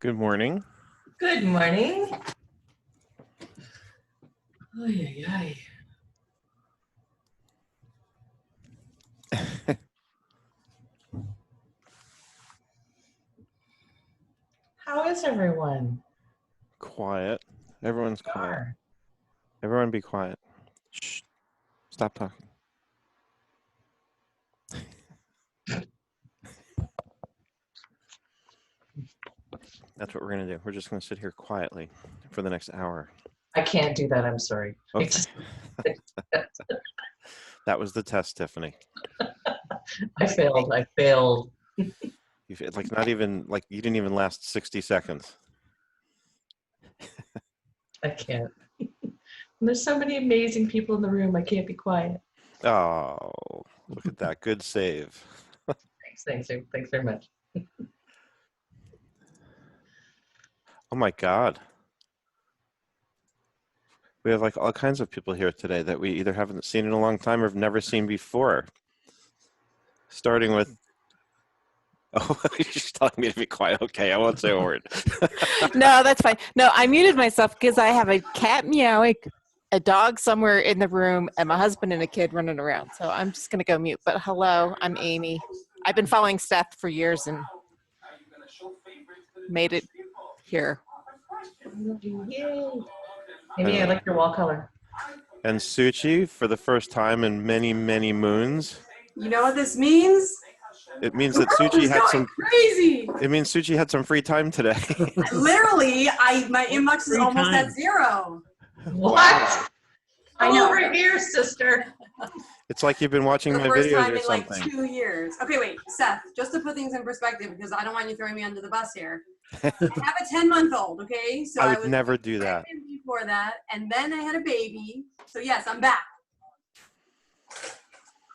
Good morning. Good morning. Ay, ay, ay. How is everyone? Quiet. Everyone's quiet. Everyone be quiet. Shh. Stop talking. That's what we're going to do. We're just going to sit here quietly for the next hour. I can't do that. I'm sorry. Okay. That was the test, Tiffany. I failed. I failed. You've like not even like you didn't even last 60 seconds. I can't. There's so many amazing people in the room. I can't be quiet. Oh, look at that. Good save. Thanks very much. Oh my God. We have like all kinds of people here today that we either haven't seen in a long time or have never seen before. Starting with, oh, she's telling me to be quiet. Okay, I won't say a word. No, that's fine. No, I muted myself because I have a cat meowing, a dog somewhere in the room, and my husband and a kid running around. So I'm just going to go mute. But hello, I'm Amy. I've been following Seth for years and made it here. Yay. Maybe I like your wall color. And Suchi, for the first time in many, many moons. You know what this means? It means that Suchi had some crazy. It means Suchi had some free time today. Literally, my inbox is almost at 0. What? I know. Over here, sister. It's like you've been watching For my the first videos time or in like something. 2 years. Okay, wait, Seth, just to put things in perspective, because I don't want you throwing me under the bus here. I have a 10-month-old, okay? So I would was never do that. before that, and then I had a baby. So yes, I'm back.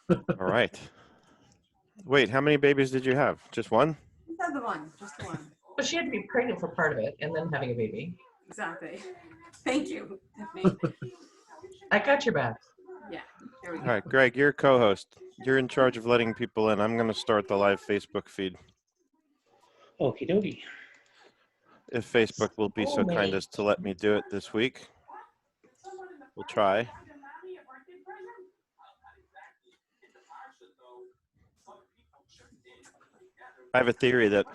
All right. Wait, how many babies did you have? Just one? Just have the one, just the one. But she had to be pregnant for part of it and then having a baby. Exactly. Thank you, Tiffany. I got your back. Yeah, there we go. All right, Greg, you're co-host. You're in charge of letting people in. I'm going to start the live Facebook feed. Okie dokie. If Facebook will be so kind as to let me do it this week. We'll try. I have a theory that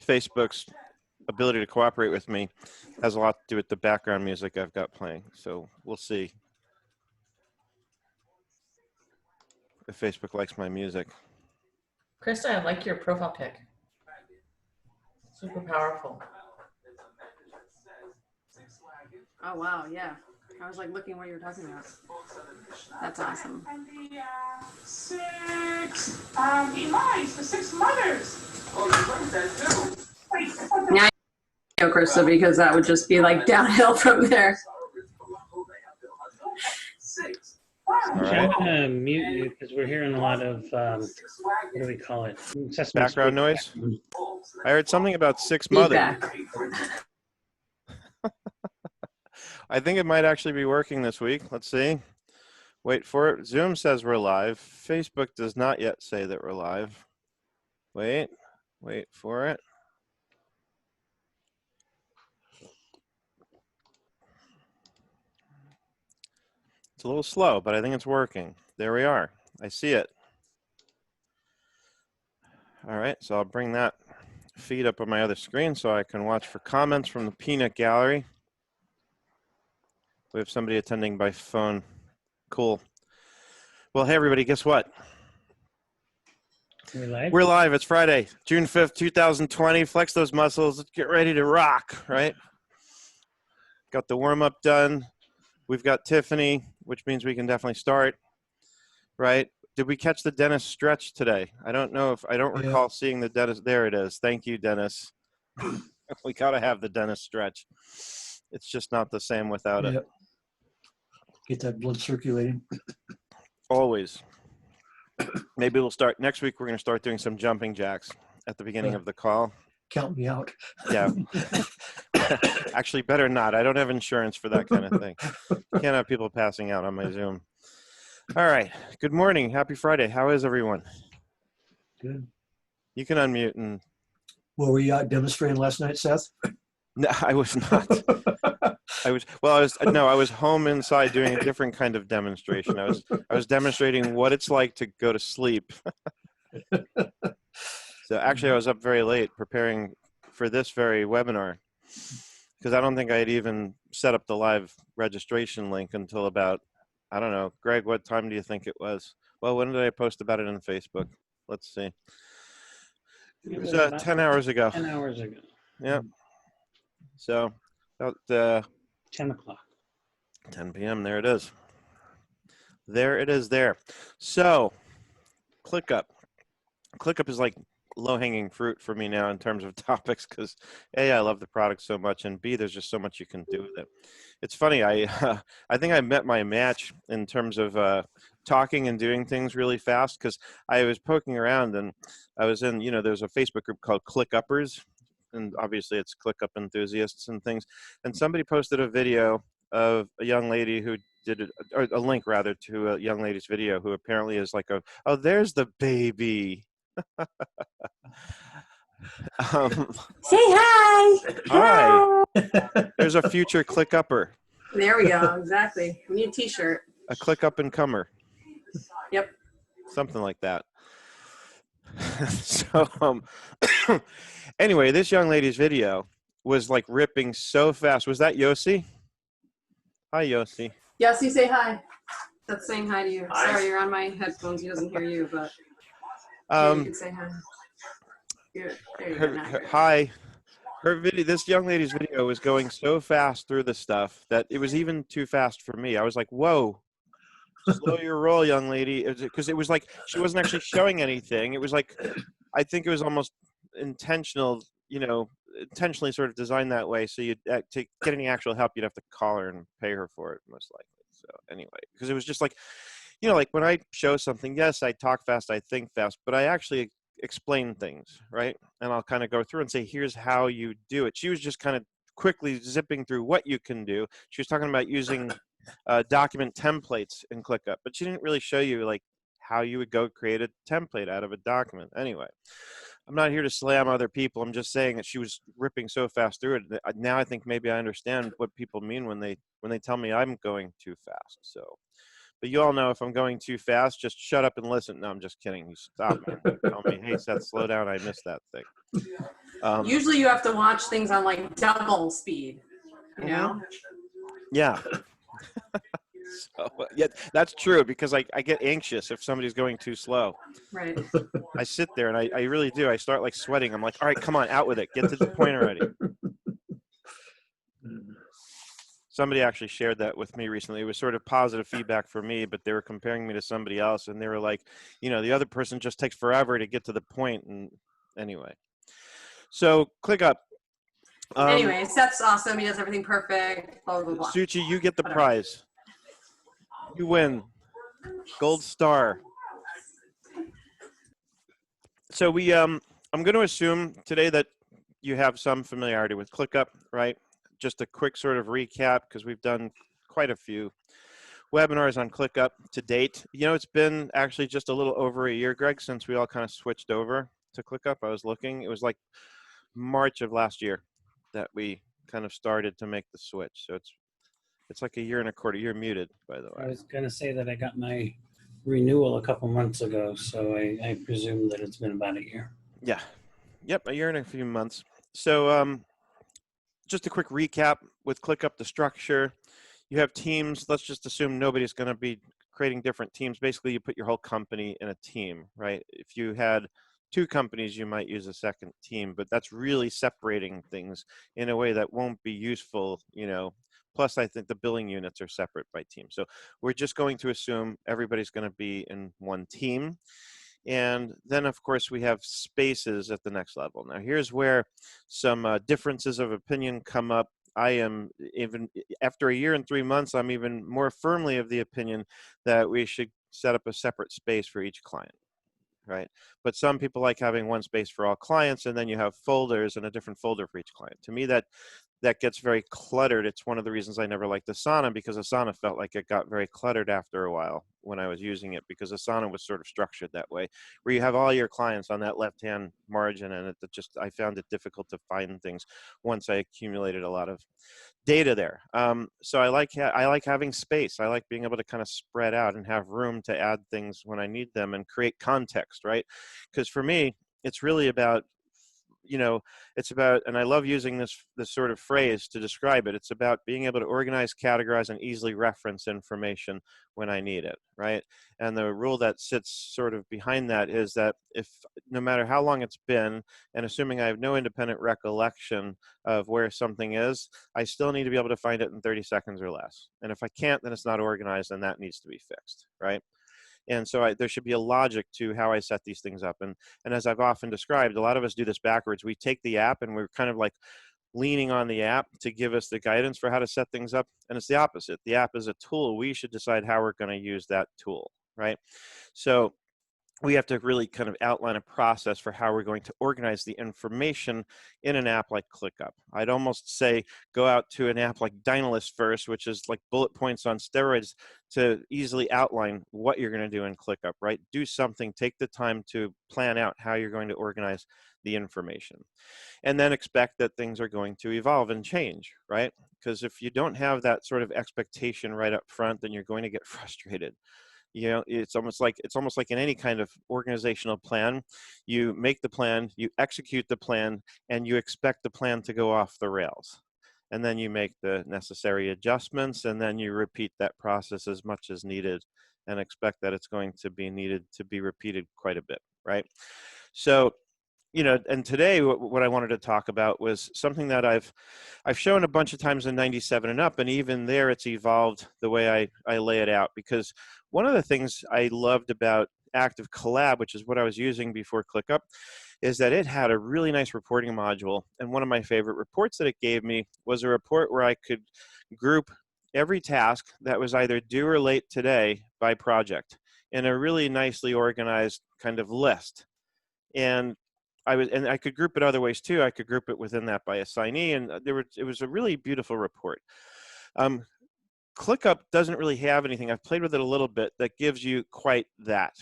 Facebook's ability to cooperate with me has a lot to do with the background music I've got playing. So we'll see if Facebook likes my music. Krista, I like your profile pic. Super powerful. Oh, wow, yeah. I was like looking what you were talking about. That's awesome. And the 6 Eli's, the 6 mothers. Oh, you like that too. Now you go, Krista, because that would just be like downhill from there. All right. I'm going to mute you because we're hearing a lot of, what do we call it? Background noise? I heard something about 6 mothers. I think it might actually be working this week. Let's see. Wait for it. Zoom says we're live. Facebook does not yet say that we're live. Wait for it. It's a little slow, but I think it's working. There we are. I see it. All right, so I'll bring that feed up on my other screen so I can watch for comments from the peanut gallery. We have somebody attending by phone. Cool. Well, hey, everybody, guess what? We're live. It's Friday, June 5th, 2020. Flex those muscles. Let's get ready to rock, right? Got the warm-up done. We've got Tiffany, which means we can definitely start, right? Did we catch the Dennis stretch today? I don't know if, I don't recall seeing the Dennis. There it is. Thank you, Dennis. We got to have the Dennis stretch. It's just not the same without it. Get that blood circulating. Always. Maybe we'll start next week. We're going to start doing some jumping jacks at the beginning of the call. Count me out. Yeah. Actually, better not. I don't have insurance for that kind of thing. Can't have people passing out on my Zoom. All right. Good morning. Happy Friday. How is everyone? Good. You can unmute and. Were we demonstrating last night, Seth? No, I was not. I was home inside doing a different kind of demonstration. I was demonstrating what it's like to go to sleep. So actually, I was up very late preparing for this very webinar because I don't think I had even set up the live registration link until about, I don't know, Greg, what time do you think it was? Well, when did I post about it on Facebook? Let's see. It was about 10 hours ago. 10 hours ago. Yeah. So about 10 o'clock. 10 p.m. There it is. There it is there. So ClickUp. ClickUp is like low-hanging fruit for me now in terms of topics because A, I love the product so much, and B, there's just so much you can do with it. It's funny, I think I met my match in terms of talking and doing things really fast because I was poking around and I was in, there's a Facebook group called ClickUppers, and obviously it's ClickUp enthusiasts and things, and somebody posted a video of a young lady who did it, or a link rather to a young lady's video who apparently is like oh, there's the baby. Say hi. Hi. There's a future ClickUpper. There we go. Exactly. We need a T-shirt. A ClickUp and comer. Yep. Something like that. So anyway, this young lady's video was like ripping so fast. Was that Yossi? Hi, Yossi. Yossi, say hi. That's saying hi to you. Sorry, you're on my headphones. He doesn't hear you, but you can say hi. Good. There you go. Now. Hi. Her video, this young lady's video was going so fast through the stuff that it was even too fast for me. I was like, whoa, slow your roll, young lady. Because it was like, she wasn't actually showing anything. It was like, I think it was almost intentional, intentionally sort of designed that way. So to get any actual help, you'd have to call her and pay her for it, most likely. So anyway, because it was just like, like when I show something, yes, I talk fast, I think fast, but I actually explain things, right? And I'll kind of go through and say, here's how you do it. She was just kind of quickly zipping through what you can do. She was talking about using document templates in ClickUp, but she didn't really show you like how you would go create a template out of a document. Anyway, I'm not here to slam other people. I'm just saying that she was ripping so fast through it. Now I think maybe I understand what people mean when they tell me I'm going too fast. So, but you all know if I'm going too fast, just shut up and listen. No, I'm just kidding. You stop, man. Tell me, hey, Seth, slow down. I missed that thing. Usually you have to watch things on like double speed, you know? Yeah. So, yeah, that's true because I get anxious if somebody's going too slow. Right. I sit there and I really do. I start like sweating. I'm like, all right, come on, out with it. Get to the point already. Somebody actually shared that with me recently. It was sort of positive feedback for me, but they were comparing me to somebody else and they were like, the other person just takes forever to get to the point. And anyway, so ClickUp. Anyway, Seth's awesome. He does everything perfect. Blah, blah, blah. Suchi, you get the Whatever. prize. You win. Gold star. So I'm going to assume today that you have some familiarity with ClickUp, right? Just a quick sort of recap because we've done quite a few webinars on ClickUp to date. It's been actually just a little over a year, Greg, since we all kind of switched over to ClickUp. I was looking. It was like March of last year that we kind of started to make the switch. So it's like a year and a quarter. You're muted, by the way. I was going to say that I got my renewal a couple months ago, so I presume that it's been about a year. Yeah. Yep, a year and a few months. So just a quick recap with ClickUp, the structure. You have teams. Let's just assume nobody's going to be creating different teams. Basically, you put your whole company in a team, right? If you had 2 companies, you might use a second team, but that's really separating things in a way that won't be useful, Plus, I think the billing units are separate by team. So we're just going to assume everybody's going to be in one team. And then, of course, we have spaces at the next level. Now, here's where some differences of opinion come up. I am, even after a year and 3 months, I'm even more firmly of the opinion that we should set up a separate space for each client. Right? But some people like having one space for all clients, and then you have folders and a different folder for each client. To me, that that gets very cluttered. It's one of the reasons I never liked Asana, because Asana felt like it got very cluttered after a while when I was using it, because Asana was sort of structured that way, where you have all your clients on that left-hand margin, and I found it difficult to find things once I accumulated a lot of data there. So I like having space. I like being able to kind of spread out and have room to add things when I need them and create context, right? Because for me, it's really about, it's about, and I love using this sort of phrase to describe it. It's about being able to organize, categorize, and easily reference information when I need it, right? And the rule that sits sort of behind that is that if, no matter how long it's been, and assuming I have no independent recollection of where something is, I still need to be able to find it in 30 seconds or less. And if I can't, then it's not organized, and that needs to be fixed, right? And so there should be a logic to how I set these things up. And as I've often described, a lot of us do this backwards. We take the app and we're kind of like leaning on the app to give us the guidance for how to set things up. And it's the opposite. The app is a tool. We should decide how we're going to use that tool, right? So we have to really kind of outline a process for how we're going to organize the information in an app like ClickUp. I'd almost say go out to an app like Dynalist first, which is like bullet points on steroids, to easily outline what you're going to do in ClickUp, right? Do something, take the time to plan out how you're going to organize the information. And then expect that things are going to evolve and change, right? Because if you don't have that sort of expectation right up front, then you're going to get frustrated. It's almost like in any kind of organizational plan. You make the plan, you execute the plan, and you expect the plan to go off the rails. And then you make the necessary adjustments, and then you repeat that process as much as needed and expect that it's going to be needed to be repeated quite a bit, right? So, and today what I wanted to talk about was something that I've shown a bunch of times in 97 and up, and even there it's evolved the way I lay it out, because one of the things I loved about Active Collab, which is what I was using before ClickUp, is that it had a really nice reporting module. And one of my favorite reports that it gave me was a report where I could group every task that was either due or late today by project in a really nicely organized kind of list. And I could group it other ways too. I could group it within that by assignee, and it was a really beautiful report. ClickUp doesn't really have anything. I've played with it a little bit that gives you quite that.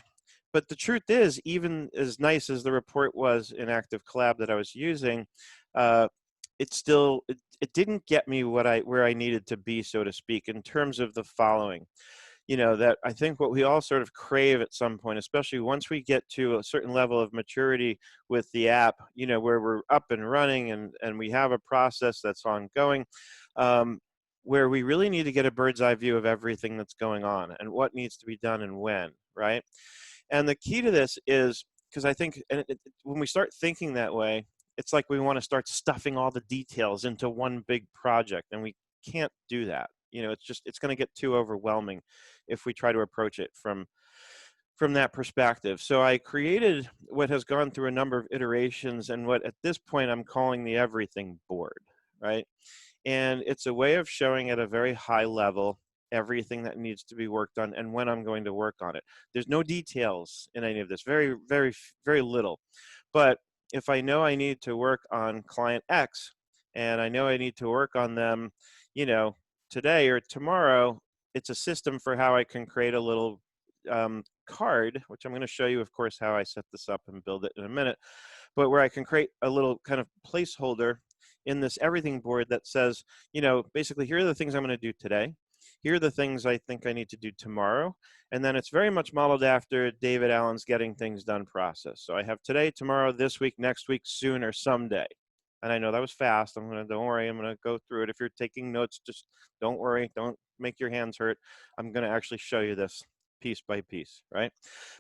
But the truth is, even as nice as the report was in Active Collab that I was using, it didn't get me where I needed to be, so to speak, in terms of the following. That I think what we all sort of crave at some point, especially once we get to a certain level of maturity with the app, where we're up and running and we have a process that's ongoing, where we really need to get a bird's eye view of everything that's going on and what needs to be done and when, right? And the key to this is, because I think when we start thinking that way, it's like we want to start stuffing all the details into one big project, and we can't do that. It's going to get too overwhelming if we try to approach it from that perspective. So I created what has gone through a number of iterations, and what at this point I'm calling the everything board, right? And it's a way of showing at a very high level everything that needs to be worked on and when I'm going to work on it. There's no details in any of this, very, very, very little. But if I know I need to work on client X, and I know I need to work on them, today or tomorrow, it's a system for how I can create a little card, which I'm going to show you, of course, how I set this up and build it in a minute, but where I can create a little kind of placeholder in this everything board that says, basically, here are the things I'm going to do today. Here are the things I think I need to do tomorrow. And then it's very much modeled after David Allen's getting things done process. So I have today, tomorrow, this week, next week, soon, or someday. And I know that was fast. Don't worry, I'm going to go through it. If you're taking notes, just don't worry. Don't make your hands hurt. I'm going to actually show you this piece by piece, right?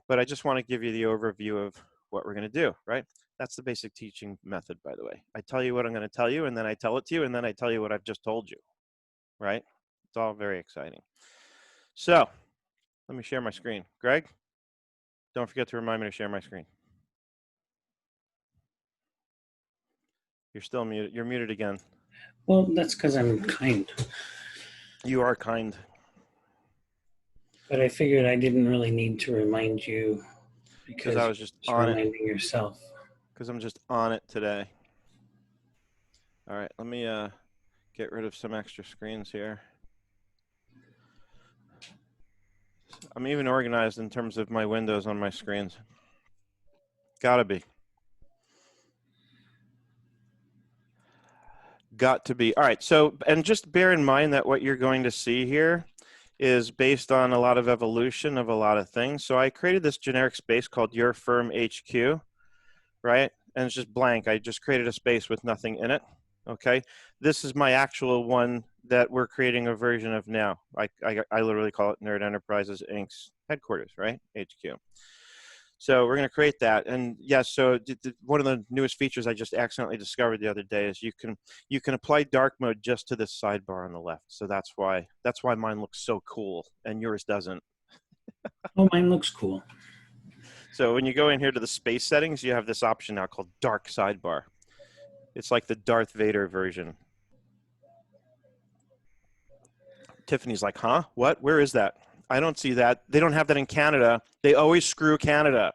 But I just want to give you the overview of what we're going to do, right? That's the basic teaching method, by the way. I tell you what I'm going to tell you, and then I tell it to you, and then I tell you what I've just told you, right? It's all very exciting. So let me share my screen. Greg, don't forget to remind me to share my screen. You're still muted. You're muted again. Well, that's because I'm kind. You are kind. But I figured I didn't really need to remind you because I was just on it. Reminding yourself. Because I'm just on it today. All right, let me get rid of some extra screens here. I'm even organized in terms of my windows on my screens. Gotta be. Got to be. All right, so, and just bear in mind that what you're going to see here is based on a lot of evolution of a lot of things. So I created this generic space called Your Firm HQ, right? And it's just blank. I just created a space with nothing in it, okay? This is my actual one that we're creating a version of now. I literally call it Nerd Enterprises Inc.'s headquarters, right? HQ. So we're going to create that. And yes, so one of the newest features I just accidentally discovered the other day is you can apply dark mode just to this sidebar on the left. So that's why mine looks so cool and yours doesn't. Oh, mine looks cool. So when you go in here to the space settings, you have this option now called dark sidebar. It's like the Darth Vader version. Tiffany's like, huh? What? Where is that? I don't see that. They don't have that in Canada. They always screw Canada.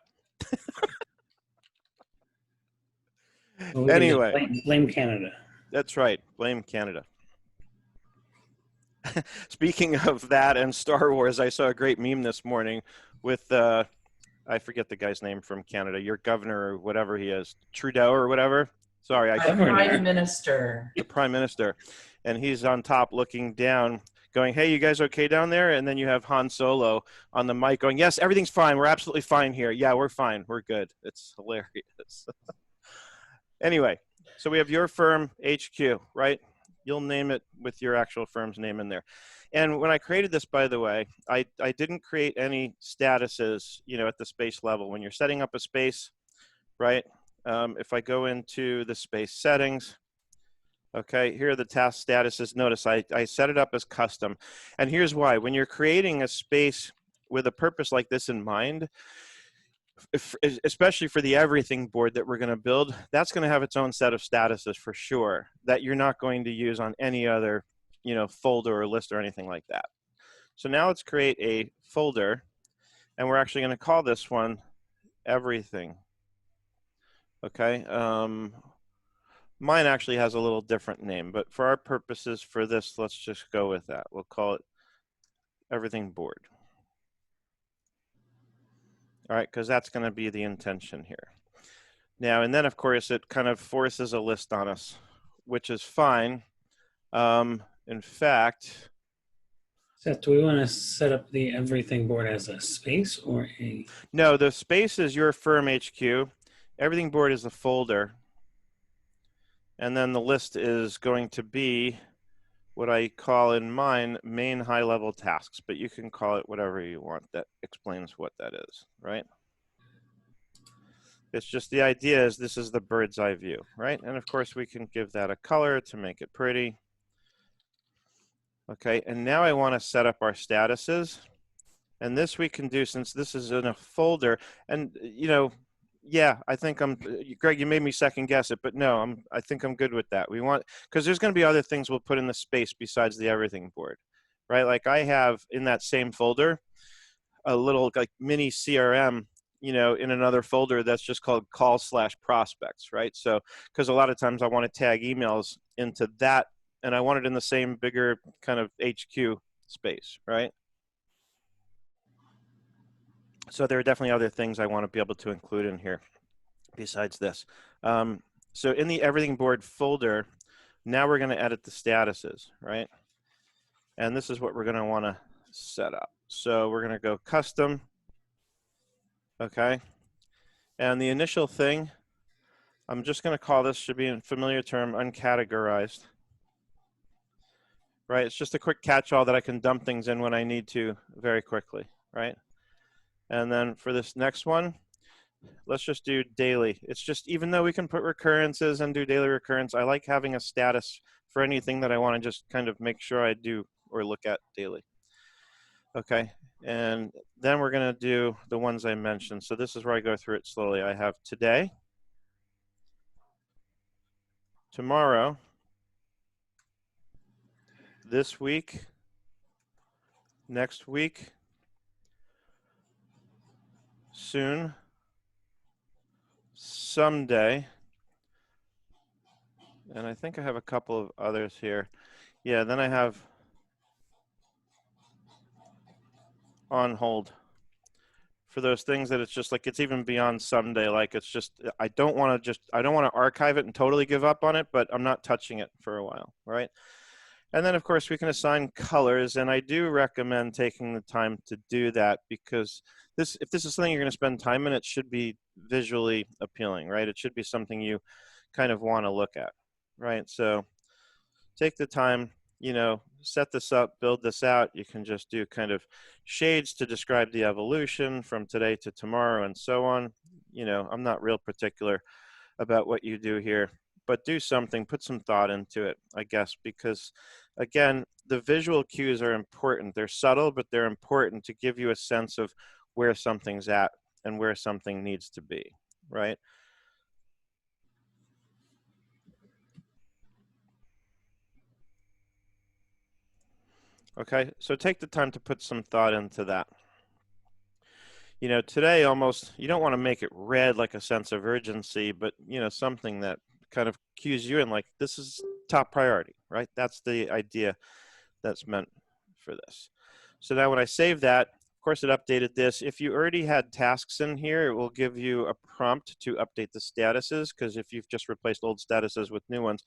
Well, we can Anyway. just blame Canada. That's right. Blame Canada. Speaking of that and Star Wars, I saw a great meme this morning with, I forget the guy's name from Canada, your governor or whatever he is, Trudeau or whatever. Sorry, I Prime Minister. the Prime Minister. And he's on top looking down going, hey, you guys okay down there? And then you have Han Solo on the mic going, yes, everything's fine. We're absolutely fine here. Yeah, we're fine. We're good. It's hilarious. Anyway, so we have Your Firm HQ, right? You'll name it with your actual firm's name in there. And when I created this, by the way, I didn't create any statuses, you know, at the space level. When you're setting up a space, right? If I go into the space settings, okay, here are the task statuses. Notice I set it up as custom. And here's why. When you're creating a space with a purpose like this in mind, especially for the everything board that we're going to build, that's going to have its own set of statuses for sure that you're not going to use on any other, you know, folder or list or anything like that. So now let's create a folder, and we're actually going to call this one everything. Okay. Mine actually has a little different name, but for our purposes for this, let's just go with that. We'll call it everything board. All right, because that's going to be the intention here. Now, and then of course it kind of forces a list on us, which is fine. In fact, Seth, do we want to set up the everything board as a space or a? No, the space is Your Firm HQ. Everything board is the folder. And then the list is going to be what I call in mine main high level tasks, but you can call it whatever you want. That explains what that is, right? It's just the idea is this is the bird's eye view, right? And of course we can give that a color to make it pretty. Okay, and now I want to set up our statuses. And this we can do since this is in a folder. And, you know, yeah, I think Greg, you made me second guess it, but no, I think I'm good with that. We want, because there's going to be other things we'll put in the space besides the everything board, right? Like I have in that same folder, a little like mini CRM, you know, in another folder that's just called call/prospects, right? So, because a lot of times I want to tag emails into that, and I want it in the same bigger kind of HQ space, right? So there are definitely other things I want to be able to include in here besides this. So in the everything board folder, now we're going to edit the statuses, right? And this is what we're going to want to set up. So we're going to go custom, okay? And the initial thing, I'm just going to call this, should be a familiar term, uncategorized, right? It's just a quick catch-all that I can dump things in when I need to very quickly, right? And then for this next one, let's just do daily. It's just, even though we can put recurrences and do daily recurrence, I like having a status for anything that I want to just kind of make sure I do or look at daily. Okay, and then we're going to do the ones I mentioned. So this is where I go through it slowly. I have today, tomorrow, this week, next week, soon, someday, and I think I have a couple of others here. yeah, then I have on hold for those things that it's just like, it's even beyond someday. Like it's just, I don't want to archive it and totally give up on it, but I'm not touching it for a while, right? And then of course we can assign colors, and I do recommend taking the time to do that, because if this is something you're going to spend time in, it should be visually appealing, right? It should be something you kind of want to look at, right? So take the time, you know, set this up, build this out. You can just do kind of shades to describe the evolution from today to tomorrow and so on. You know, I'm not real particular about what you do here, but do something, put some thought into it, I guess, because again, the visual cues are important. They're subtle, but they're important to give you a sense of where something's at and where something needs to be, right? Okay, so take the time to put some thought into that. You know, today almost, you don't want to make it red like a sense of urgency, but, you know, something that kind of cues you in like, this is top priority, right? That's the idea that's meant for this. So now when I save that, of course it updated this. If you already had tasks in here, it will give you a prompt to update the statuses, because if you've just replaced old statuses with new ones,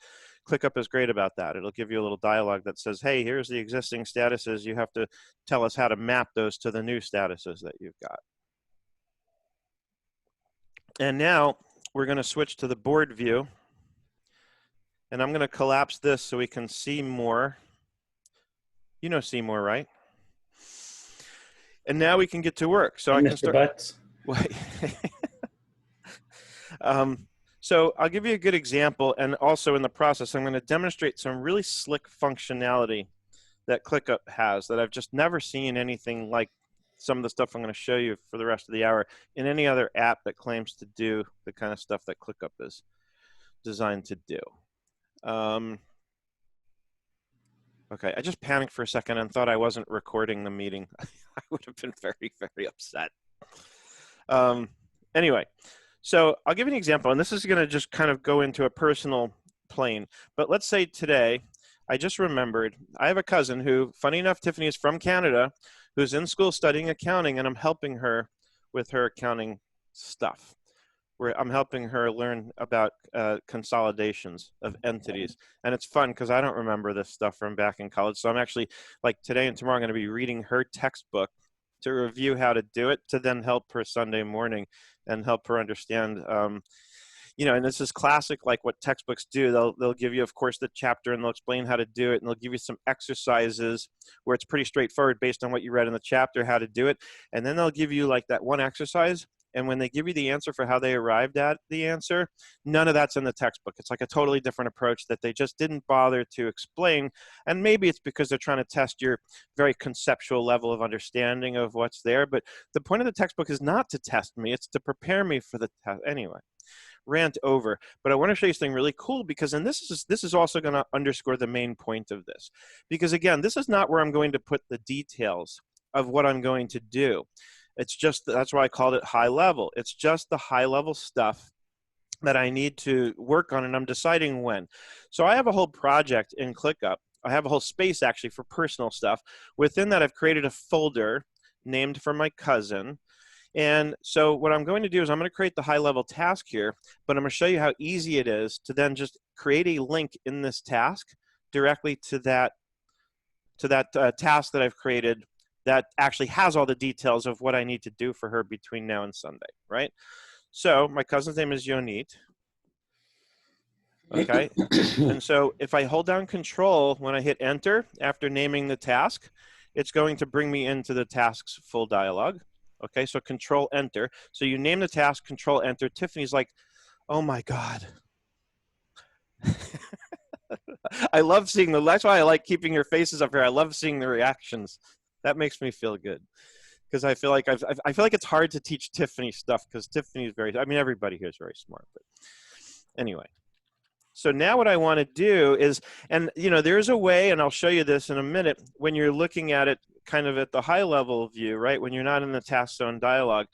ClickUp is great about that. It'll give you a little dialogue that says, hey, here's the existing statuses. You have to tell us how to map those to the new statuses that you've got. And now we're going to switch to the board view. And I'm going to collapse this so we can see more. You know Seymour, right? And now we can get to work. So I can Mr. start. Butts. So I'll give you a good example, and also in the process, I'm going to demonstrate some really slick functionality that ClickUp has that I've just never seen anything like some of the stuff I'm going to show you for the rest of the hour in any other app that claims to do the kind of stuff that ClickUp is designed to do. Okay, I just panicked for a second and thought I wasn't recording the meeting. I would have been very, very upset. Anyway, so I'll give you an example, and this is going to just kind of go into a personal plane. But let's say today, I just remembered, I have a cousin who, funny enough, Tiffany is from Canada, who's in school studying accounting, and I'm helping her with her accounting stuff. Where I'm helping her learn about consolidations of entities. And it's fun because I don't remember this stuff from back in college. So I'm actually, like today and tomorrow, I'm going to be reading her textbook to review how to do it, to then help her Sunday morning and help her understand, you know, and this is classic, like what textbooks do. They'll give you, of course, the chapter, and they'll explain how to do it. And they'll give you some exercises where it's pretty straightforward based on what you read in the chapter, how to do it. And then they'll give you like that one exercise. And when they give you the answer for how they arrived at the answer, none of that's in the textbook. It's like a totally different approach that they just didn't bother to explain. And maybe it's because they're trying to test your very conceptual level of understanding of what's there. But the point of the textbook is not to test me. It's to prepare me for the test. Anyway, rant over. But I want to show you something really cool, because, and this is also going to underscore the main point of this. Because again, this is not where I'm going to put the details of what I'm going to do. It's just, that's why I called it high level. It's just the high level stuff that I need to work on, and I'm deciding when. So I have a whole project in ClickUp. I have a whole space actually for personal stuff. Within that, I've created a folder named for my cousin. And so what I'm going to do is I'm going to create the high level task here, but I'm going to show you how easy it is to then just create a link in this task directly to that task that I've created that actually has all the details of what I need to do for her between now and Sunday, right? So my cousin's name is Yonit. Okay, and so if I hold down Control when I hit Enter after naming the task, it's going to bring me into the task's full dialogue. Okay, so Control Enter. So you name the task, Control Enter. Tiffany's like, oh my God. I love seeing that's why I like keeping your faces up here. I love seeing the reactions. That makes me feel good, because I feel like I feel like it's hard to teach Tiffany stuff, because Tiffany is very, I mean, everybody here is very smart, but anyway. So now what I want to do is, and you know, there's a way, and I'll show you this in a minute, when you're looking at it kind of at the high level view, right? When you're not in the task zone dialog,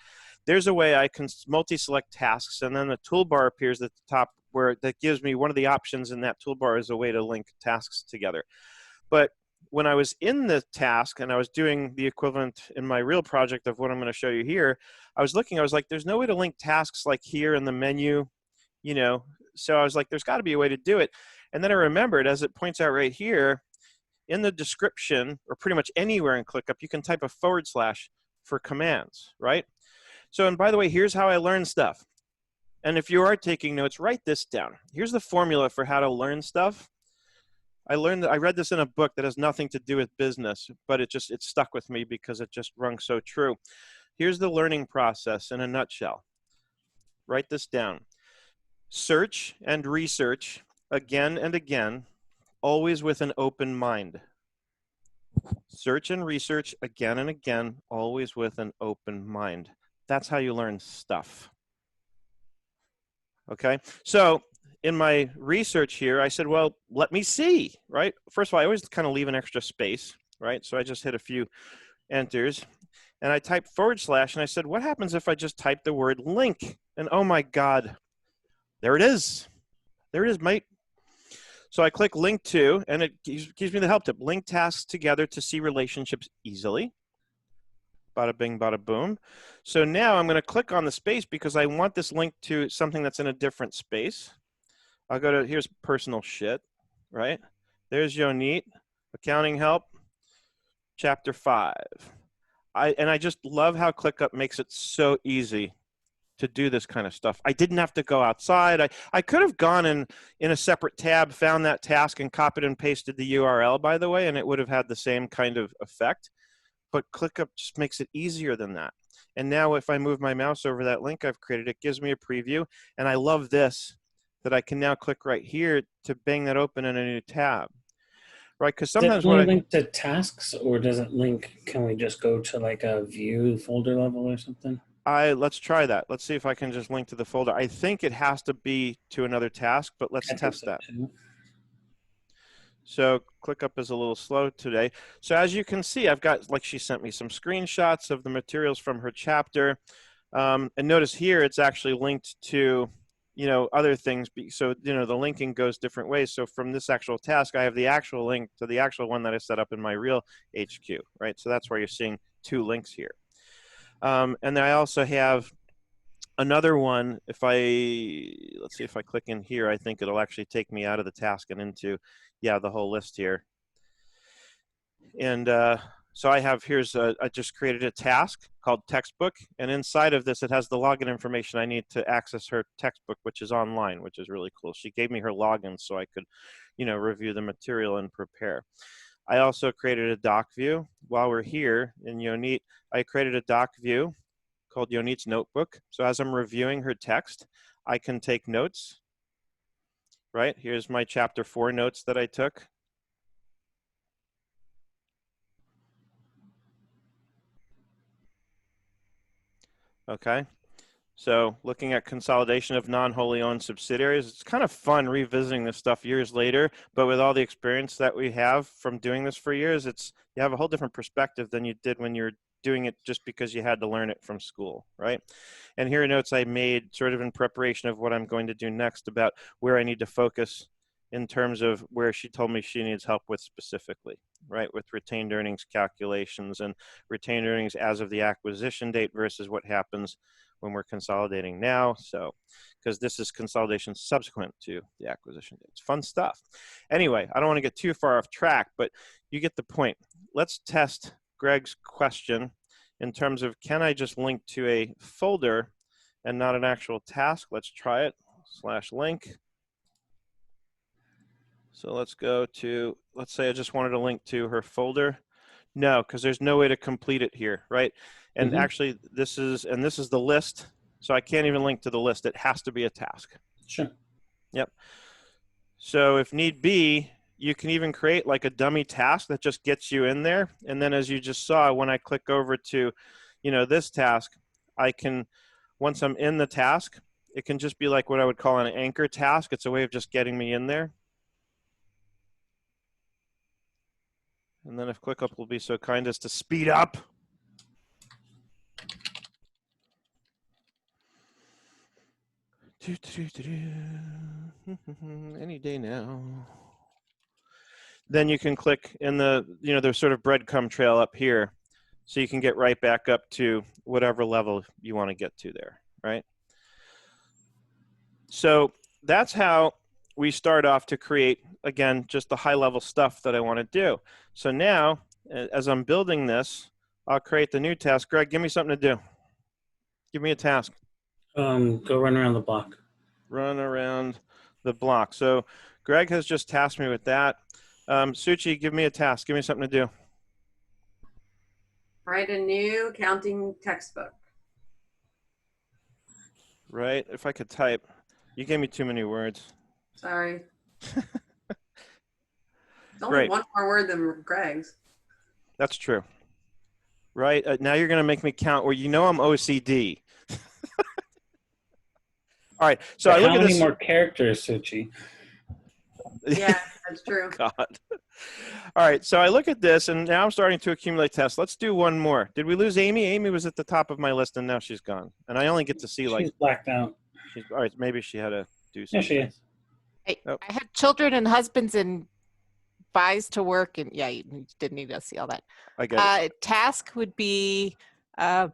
there's a way I can multi-select tasks, and then the toolbar appears at the top, where that gives me one of the options in that toolbar is a way to link tasks together. But when I was in the task and I was doing the equivalent in my real project of what I'm going to show you here, I was like, there's no way to link tasks like here in the menu, you know. So I was like, there's got to be a way to do it. And then I remembered, as it points out right here, in the description, or pretty much anywhere in ClickUp, you can type a / for commands, right? So, and by the way, here's how I learn stuff. And if you are taking notes, write this down. Here's the formula for how to learn stuff. I read this in a book that has nothing to do with business, but it stuck with me because it just rung so true. Here's the learning process in a nutshell. Write this down. Search and research again and again, always with an open mind. Search and research again and again, always with an open mind. That's how you learn stuff. Okay, so in my research here, I said, well, let me see, right? First of all, I always kind of leave an extra space, right? So I just hit a few enters and I typed / and I said, what happens if I just type the word link? And oh my God, there it is. There it is, mate. So I click link to, and it gives me the help tip. Link tasks together to see relationships easily. Bada bing, bada boom. So now I'm going to click on the space because I want this link to something that's in a different space. I'll go to, here's personal shit, right? There's Yonit, accounting help, chapter 5. I just love how ClickUp makes it so easy to do this kind of stuff. I didn't have to go outside. I could have gone in a separate tab, found that task and copied and pasted the URL, by the way, and it would have had the same kind of effect. But ClickUp just makes it easier than that. And now if I move my mouse over that link I've created, it gives me a preview. And I love this, that I can now click right here to bang that open in a new tab. Right, because sometimes does it only link to tasks, or does it link, can we just go to like a view folder level or something? Let's try that. Let's see if I can just link to the folder. I think it has to be to another task, but let's test that. Too. So ClickUp is a little slow today. So as you can see, I've got, like, she sent me some screenshots of the materials from her chapter. And notice here, it's actually linked to, you know, other things. So, you know, the linking goes different ways. So from this actual task, I have the actual link to the actual one that I set up in my real HQ, right? So that's where you're seeing 2 links here. And then I also have another one. Let's see if I click in here, I think it'll actually take me out of the task and into, yeah, the whole list here. And so I just created a task called textbook. And inside of this, it has the login information I need to access her textbook, which is online, which is really cool. She gave me her login so I could, you know, review the material and prepare. I also created a doc view. While we're here in Yonit, I created a doc view called Yonit's Notebook. So as I'm reviewing her text, I can take notes, right? Here's my chapter 4 notes that I took. Okay. So looking at consolidation of non-wholly owned subsidiaries, it's kind of fun revisiting this stuff years later, but with all the experience that we have from doing this for years, you have a whole different perspective than you did when you're doing it just because you had to learn it from school, right? And here are notes I made sort of in preparation of what I'm going to do next about where I need to focus in terms of where she told me she needs help with specifically, right? With retained earnings calculations and retained earnings as of the acquisition date versus what happens when we're consolidating now. So, because this is consolidation subsequent to the acquisition date. It's fun stuff. Anyway, I don't want to get too far off track, but you get the point. Let's test Greg's question in terms of, can I just link to a folder and not an actual task? Let's try it. /link. So let's go to, let's say I just wanted to link to her folder. No, because there's no way to complete it here, right? And actually this is the list. So I can't even link to the list. It has to be a task. Sure. Yep. So if need be, you can even create like a dummy task that just gets you in there. And then as you just saw, when I click over to, you know, this task, I can, once I'm in the task, it can just be like what I would call an anchor task. It's a way of just getting me in there. And then if ClickUp will be so kind as to speed up. Any day now. then you can click in the, the sort of breadcrumb trail up here. So you can get right back up to whatever level you want to get to there, right? So that's how we start off to create, again, just the high level stuff that I want to do. So now, as I'm building this, I'll create the new task. Greg, give me something to do. Give me a task. Go run around the block. Run around the block. So Greg has just tasked me with that. Suchi, give me a task. Give me something to do. Write a new accounting textbook. Right? If I could type. You gave me too many words. Sorry. Only Great. one more word than Greg's. That's true. Right? Now you're going to make me count, or I'm OCD. All right. So I look how at many this. more characters, Suchi? Yeah, that's true. God. All right. So I look at this, and now I'm starting to accumulate tests. Let's do one more. Did we lose Amy? Amy was at the top of my list, and now she's gone. And I only get to see She's blacked out. All right. Maybe she had to do something. Yeah, she is. Oh. I had children and husbands and buys to work, and yeah, you didn't need to see all that. I get it. Task would be pay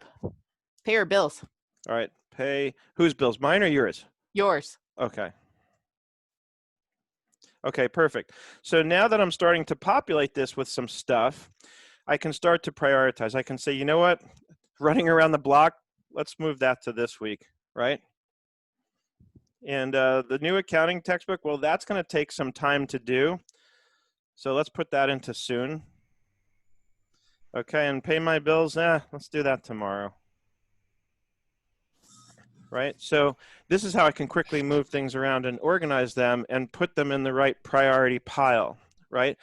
your bills. All right. Pay. Whose bills? Mine or yours? Yours. Okay. Okay, perfect. So now that I'm starting to populate this with some stuff, I can start to prioritize. I can say, you know what? Running around the block, let's move that to this week, right? And the new accounting textbook, well, that's going to take some time to do. So let's put that into soon. Okay, and pay my bills, let's do that tomorrow. Right? So this is how I can quickly move things around and organize them and put them in the right priority pile, right?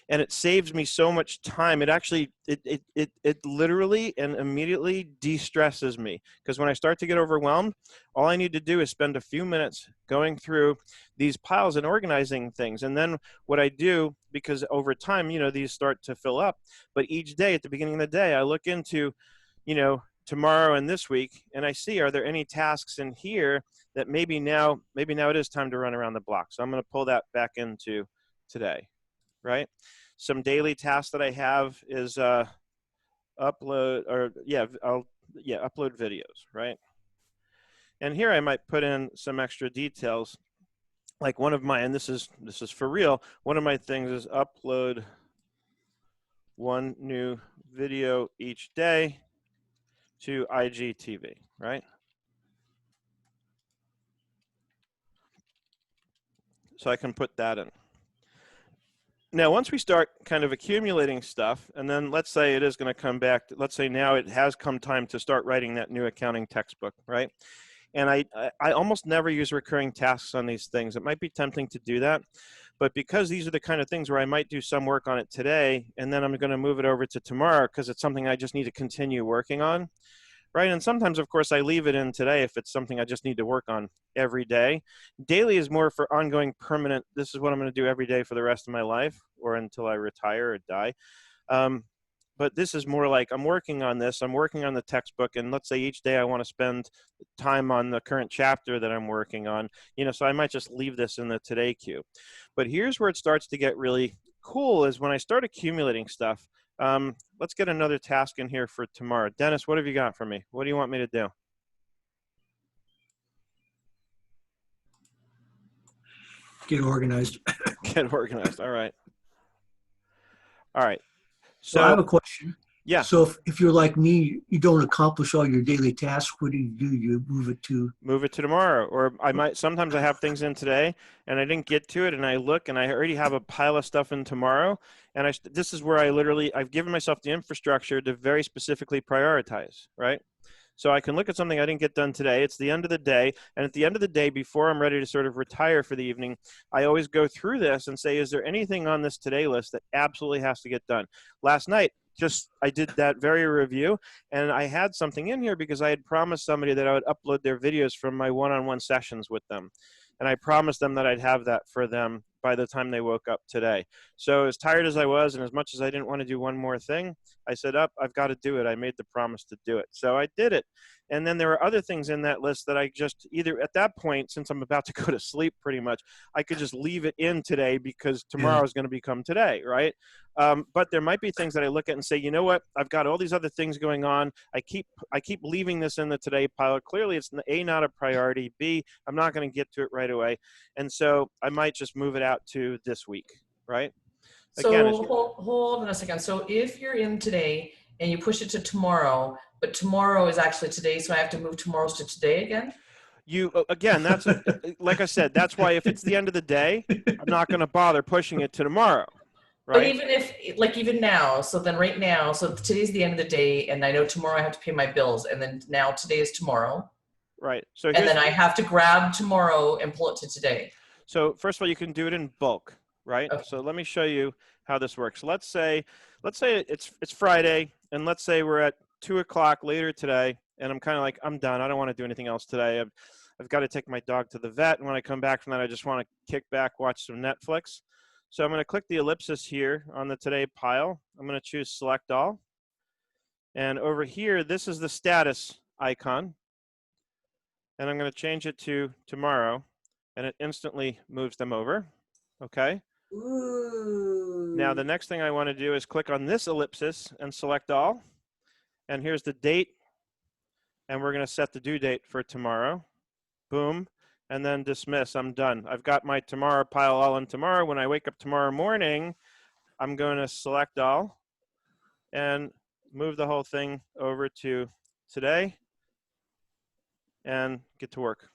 And it saves me so much time. It actually, it literally and immediately de-stresses me, because when I start to get overwhelmed, all I need to do is spend a few minutes going through these piles and organizing things. And then what I do, because over time, these start to fill up, but each day at the beginning of the day, I look into, tomorrow and this week, and I see, are there any tasks in here that maybe now it is time to run around the block. So I'm going to pull that back into today, right? Some daily tasks that I have is upload videos, right? And here I might put in some extra details, like one of my, and this is for real, one of my things is upload one new video each day to IGTV, right? So I can put that in. Now, once we start kind of accumulating stuff, and then let's say it is going to come back, let's say now it has come time to start writing that new accounting textbook, right? And I almost never use recurring tasks on these things. It might be tempting to do that, but because these are the kind of things where I might do some work on it today, and then I'm going to move it over to tomorrow because it's something I just need to continue working on, right? And sometimes, of course, I leave it in today if it's something I just need to work on every day. Daily is more for ongoing, permanent, this is what I'm going to do every day for the rest of my life or until I retire or die. But this is more like I'm working on this, I'm working on the textbook, and let's say each day I want to spend time on the current chapter that I'm working on, so I might just leave this in the today queue. But here's where it starts to get really cool, is when I start accumulating stuff. Let's get another task in here for tomorrow. Dennis, what have you got for me? What do you want me to do? Get organized. Get organized. All right. All right. So I have a question. Yeah. So if you're like me, you don't accomplish all your daily tasks, what do? You move it to? Move it to tomorrow. Or sometimes I have things in today and I didn't get to it, and I look and I already have a pile of stuff in tomorrow. And this is where I've given myself the infrastructure to very specifically prioritize, right? So I can look at something I didn't get done today. It's the end of the day. And at the end of the day, before I'm ready to sort of retire for the evening, I always go through this and say, is there anything on this today list that absolutely has to get done? Last night, I did that very review, and I had something in here because I had promised somebody that I would upload their videos from my one-on-one sessions with them. And I promised them that I'd have that for them by the time they woke up today. So as tired as I was and as much as I didn't want to do one more thing, I said, I've got to do it. I made the promise to do it. So I did it. And then there were other things in that list that I just either at that point, since I'm about to go to sleep pretty much, I could just leave it in today because tomorrow is going to become today, right? But there might be things that I look at and say, you know what? I've got all these other things going on. I keep leaving this in the today pile. Clearly, it's A, not a priority. B, I'm not going to get to it right away. And so I might just move it out to this week, right? So Again, hold on a second. So if you're in today and you push it to tomorrow, but tomorrow is actually today, so I have to move tomorrow's to today again? Again, that's like I said, that's why if it's the end of the day, I'm not going to bother pushing it to tomorrow, right? But even if, like even now, so then right now, so today's the end of the day, and I know tomorrow I have to pay my bills, and then now today is tomorrow. Right. So And then I have to grab tomorrow and pull it to today. So first of all, you can do it in bulk, right? Okay. So let me show you how this works. Let's say it's Friday, and let's say we're at 2 o'clock later today, and I'm kind of like, I'm done. I don't want to do anything else today. I've got to take my dog to the vet, and when I come back from that, I just want to kick back, watch some Netflix. So I'm going to click the ellipsis here on the today pile. I'm going to choose select all. And over here, this is the status icon. And I'm going to change it to tomorrow, and it instantly moves them over. Okay. Ooh. Now the next thing I want to do is click on this ellipsis and select all. And here's the date. And we're going to set the due date for tomorrow. Boom. And then dismiss. I'm done. I've got my tomorrow pile all in tomorrow. When I wake up tomorrow morning, I'm going to select all and move the whole thing over to today and get to work.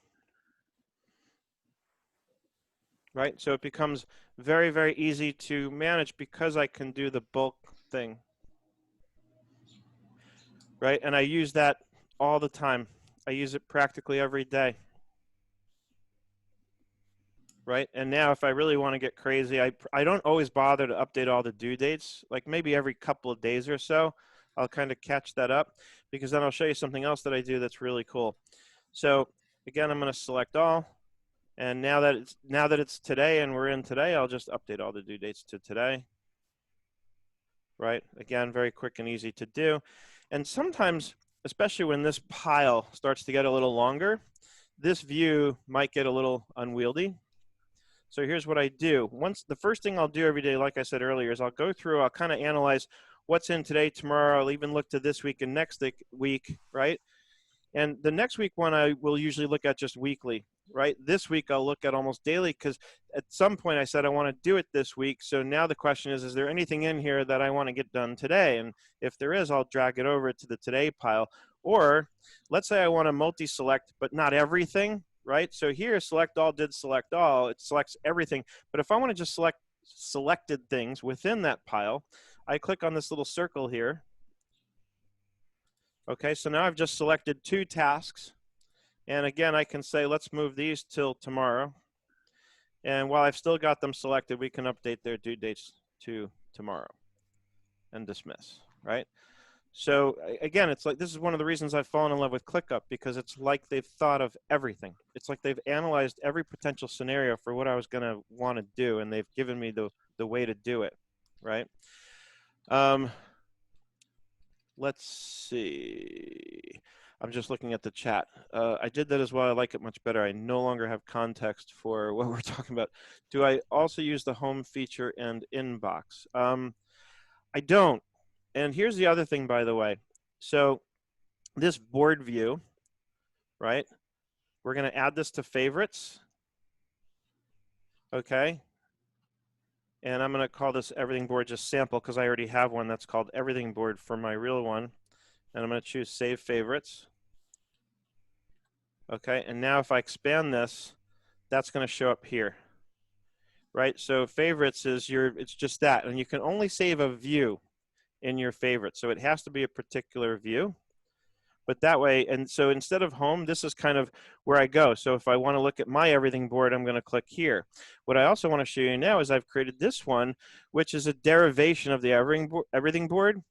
Right? So it becomes very, very easy to manage because I can do the bulk thing. Right? And I use that all the time. I use it practically every day. Right? And now if I really want to get crazy, I don't always bother to update all the due dates. Like maybe every couple of days or so, I'll kind of catch that up because then I'll show you something else that I do that's really cool. So again, I'm going to select all. And now that it's today and we're in today, I'll just update all the due dates to today. Right? Again, very quick and easy to do. And sometimes, especially when this pile starts to get a little longer, this view might get a little unwieldy. So here's what I do. The first thing I'll do every day, like I said earlier, is I'll go through, I'll kind of analyze what's in today, tomorrow. I'll even look to this week and next week, right? And the next week one I will usually look at just weekly, right? This week I'll look at almost daily because at some point I said I want to do it this week. So now the question is there anything in here that I want to get done today? And if there is, I'll drag it over to the today pile. Or let's say I want to multi-select, but not everything, right? So here, select all did select all. It selects everything. But if I want to just select selected things within that pile, I click on this little circle here. Okay, so now I've just selected 2 tasks. And again, I can say, let's move these till tomorrow. And while I've still got them selected, we can update their due dates to tomorrow and dismiss, right? So again, it's like, this is one of the reasons I've fallen in love with ClickUp because it's like they've thought of everything. It's like they've analyzed every potential scenario for what I was going to want to do, and they've given me the way to do it, right? Let's see. I'm just looking at the chat. I did that as well. I like it much better. I no longer have context for what we're talking about. Do I also use the home feature and inbox? I don't. And here's the other thing, by the way. So this board view, right? We're going to add this to favorites. Okay. And I'm going to call this everything board just sample because I already have one that's called everything board for my real one. And I'm going to choose save favorites. Okay. And now if I expand this, that's going to show up here. Right. So favorites is it's just that. And you can only save a view in your favorites. So it has to be a particular view. But that way, and so instead of home, this is kind of where I go. So if I want to look at my everything board, I'm going to click here. What I also want to show you now is I've created this one, which is a derivation of the everything board,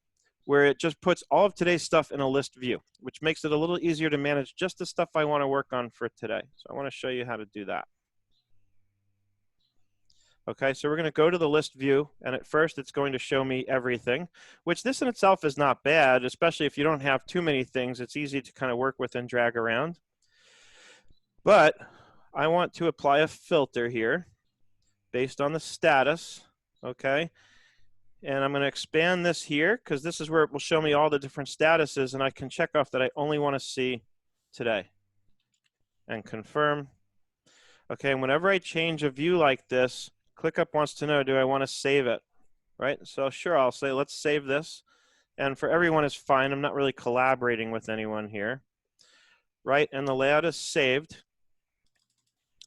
where it just puts all of today's stuff in a list view, which makes it a little easier to manage just the stuff I want to work on for today. So I want to show you how to do that. Okay, so we're going to go to the list view, and at first it's going to show me everything, which this in itself is not bad, especially if you don't have too many things. It's easy to kind of work with and drag around. But I want to apply a filter here based on the status, okay? And I'm going to expand this here because this is where it will show me all the different statuses, and I can check off that I only want to see today and confirm. Okay, and whenever I change a view like this, ClickUp wants to know, do I want to save it, right? So sure, I'll say, let's save this. And for everyone is fine. I'm not really collaborating with anyone here, right? And the layout is saved.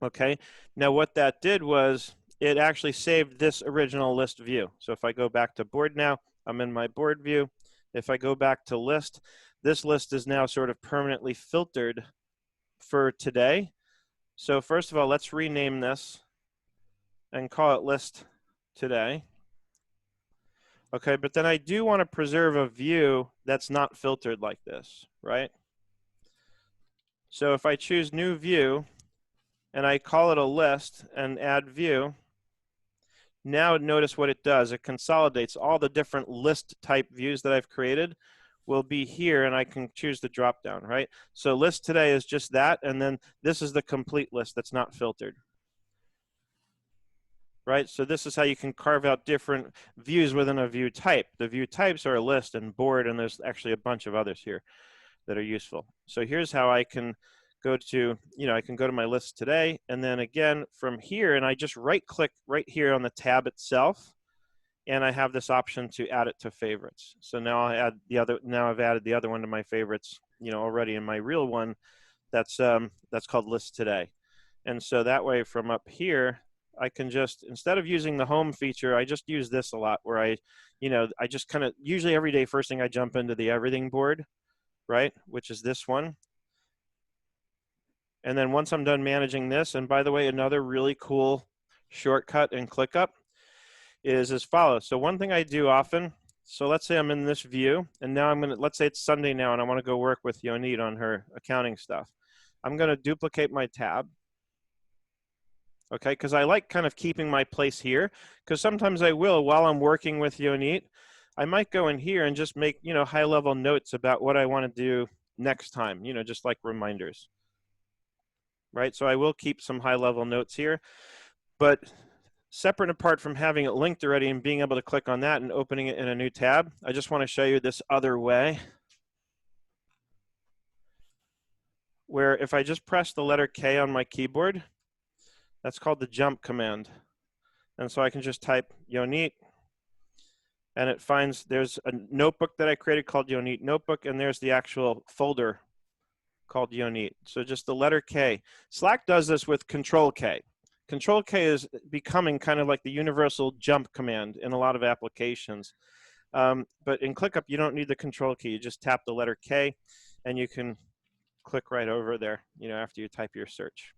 Okay, now what that did was it actually saved this original list view. So if I go back to board now, I'm in my board view. If I go back to list, this list is now sort of permanently filtered for today. So first of all, let's rename this and call it list today. Okay, but then I do want to preserve a view that's not filtered like this, right? So if I choose new view and I call it a list and add view, now notice what it does. It consolidates all the different list type views that I've created will be here, and I can choose the drop down, right? So list today is just that, and then this is the complete list that's not filtered. Right, so this is how you can carve out different views within a view type. The view types are a list and board, and there's actually a bunch of others here that are useful. So here's how I can go to, I can go to my list today, and then again from here, and I just right click right here on the tab itself, and I have this option to add it to favorites. So now I add the other. Now I've added the other one to my favorites, already in my real one. That's called list today, and so that way from up here, I can just, instead of using the home feature, I just use this a lot where I just kind of, usually every day, first thing I jump into the everything board, right? Which is this one. And then once I'm done managing this, and by the way, another really cool shortcut in ClickUp is as follows. So one thing I do often, so let's say I'm in this view, and now let's say it's Sunday now, and I want to go work with Yonit on her accounting stuff. I'm going to duplicate my tab. Okay, because I like kind of keeping my place here, because sometimes I will, while I'm working with Yonit, I might go in here and just make, high-level notes about what I want to do next time, just like reminders, right? So I will keep some high-level notes here, but separate and apart from having it linked already and being able to click on that and opening it in a new tab, I just want to show you this other way, where if I just press the letter K on my keyboard, that's called the jump command. And so I can just type Yonit, and it finds there's a notebook that I created called Yonit Notebook, and there's the actual folder called Yonit. So just the letter K. Slack does this with Control K. Control K is becoming kind of like the universal jump command in a lot of applications. But in ClickUp, you don't need the Control key. You just tap the letter K, and you can click right over there, after you type your search.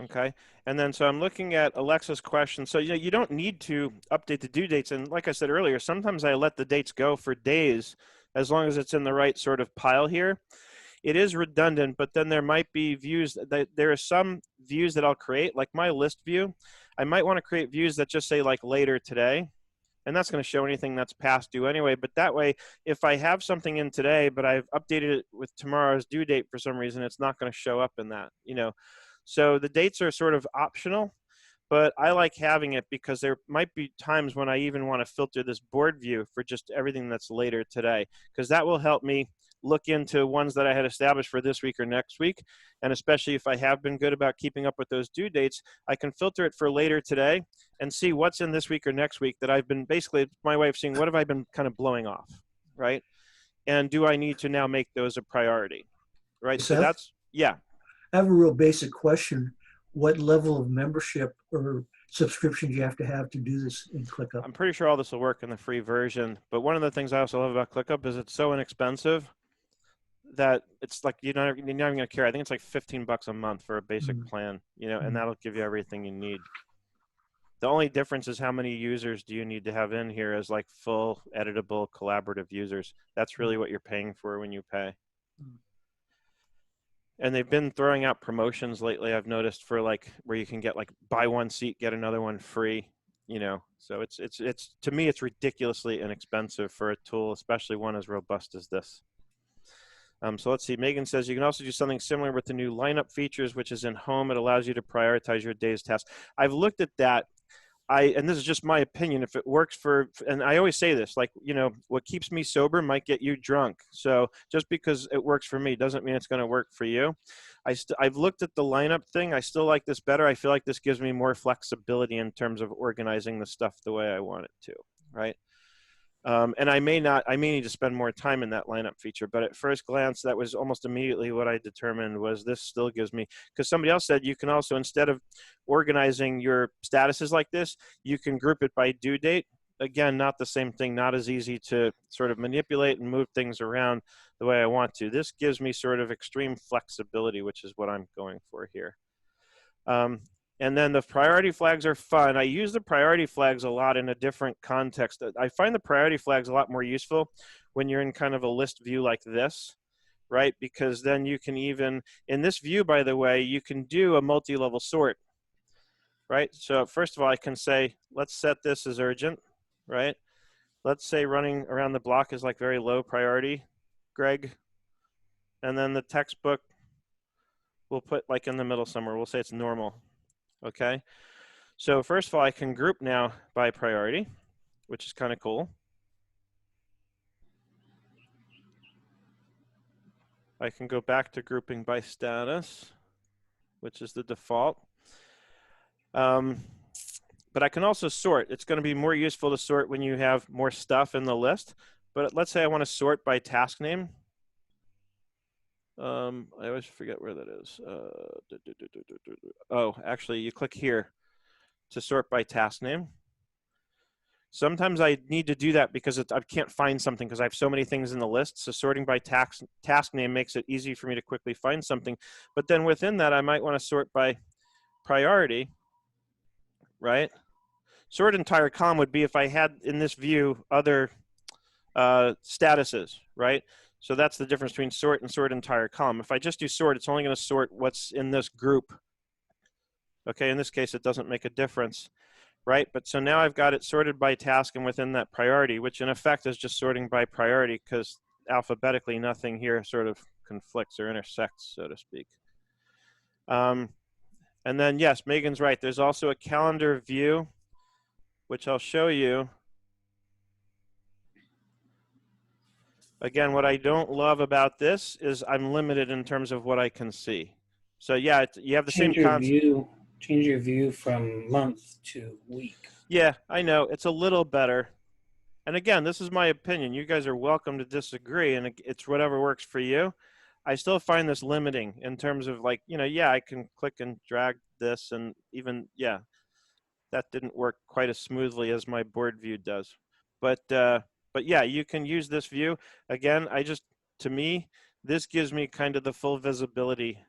Okay, and then so I'm looking at Alexa's question. So you don't need to update the due dates, and like I said earlier, sometimes I let the dates go for days as long as it's in the right sort of pile here. It is redundant, but then there might be views that there are some views that I'll create, like my list view. I might want to create views that just say like later today, and that's going to show anything that's past due anyway. But that way, if I have something in today, but I've updated it with tomorrow's due date for some reason, it's not going to show up in that, So the dates are sort of optional, but I like having it because there might be times when I even want to filter this board view for just everything that's later today, because that will help me look into ones that I had established for this week or next week. And especially if I have been good about keeping up with those due dates, I can filter it for later today and see what's in this week or next week that I've been, basically my way of seeing what have I been kind of blowing off, right? And do I need to now make those a priority, right? Seth? So that's, yeah. I have a real basic question. What level of membership or subscription do you have to do this in ClickUp? I'm pretty sure all this will work in the free version, but one of the things I also love about ClickUp is it's so inexpensive that it's like you're not even going to care. I think it's like $15 a month for a basic plan, and that'll give you everything you need. The only difference is how many users do you need to have in here as like full editable collaborative users. That's really what you're paying for when you pay. And they've been throwing out promotions lately, I've noticed, for like where you can get like buy one seat, get another one free, you know. So it's to me, it's ridiculously inexpensive for a tool, especially one as robust as this. So let's see, Megan says you can also do something similar with the new lineup features, which is in home. It allows you to prioritize your day's tasks. I've looked at that. And this is just my opinion, if it works for, and I always say this, like, you know, what keeps me sober might get you drunk. So just because it works for me doesn't mean it's going to work for you. I've looked at the lineup thing. I still like this better. I feel like this gives me more flexibility in terms of organizing the stuff the way I want it to, right? And I may need to spend more time in that lineup feature, but at first glance, that was almost immediately what I determined was this still gives me, because somebody else said you can also, instead of organizing your statuses like this, you can group it by due date. Again, not the same thing, not as easy to sort of manipulate and move things around the way I want to. This gives me sort of extreme flexibility, which is what I'm going for here. And then the priority flags are fun. I use the priority flags a lot in a different context. I find the priority flags a lot more useful when you're in kind of a list view like this, right? Because then you can even, in this view, by the way, you can do a multi-level sort, right? So first of all, I can say, let's set this as urgent, right? Let's say running around the block is like very low priority, Greg. And then the textbook, we'll put like in the middle somewhere. We'll say it's normal. Okay, so first of all, I can group now by priority, which is kind of cool. I can go back to grouping by status, which is the default. But I can also sort. It's going to be more useful to sort when you have more stuff in the list. But let's say I want to sort by task name. I always forget where that is. Oh, actually, you click here to sort by task name. Sometimes I need to do that because I can't find something because I have so many things in the list. So sorting by task name makes it easy for me to quickly find something. But then within that, I might want to sort by priority, right? Sort entire column would be if I had in this view other statuses, right? So that's the difference between sort and sort entire column. If I just do sort, it's only going to sort what's in this group. Okay, in this case, it doesn't make a difference, right? But so now I've got it sorted by task and within that priority, which in effect is just sorting by priority because alphabetically nothing here sort of conflicts or intersects, so to speak. And then, yes, Megan's right. There's also a calendar view, which I'll show you. Again, what I don't love about this is I'm limited in terms of what I can see. So yeah, you have the same concept. Change your view from month to week. Yeah, I know. It's a little better. And again, this is my opinion. You guys are welcome to disagree, and it's whatever works for you. I still find this limiting in terms of like, you know, yeah, I can click and drag this, and even, yeah, that didn't work quite as smoothly as my board view does. But yeah, you can use this view. Again, to me, this gives me kind of the full visibility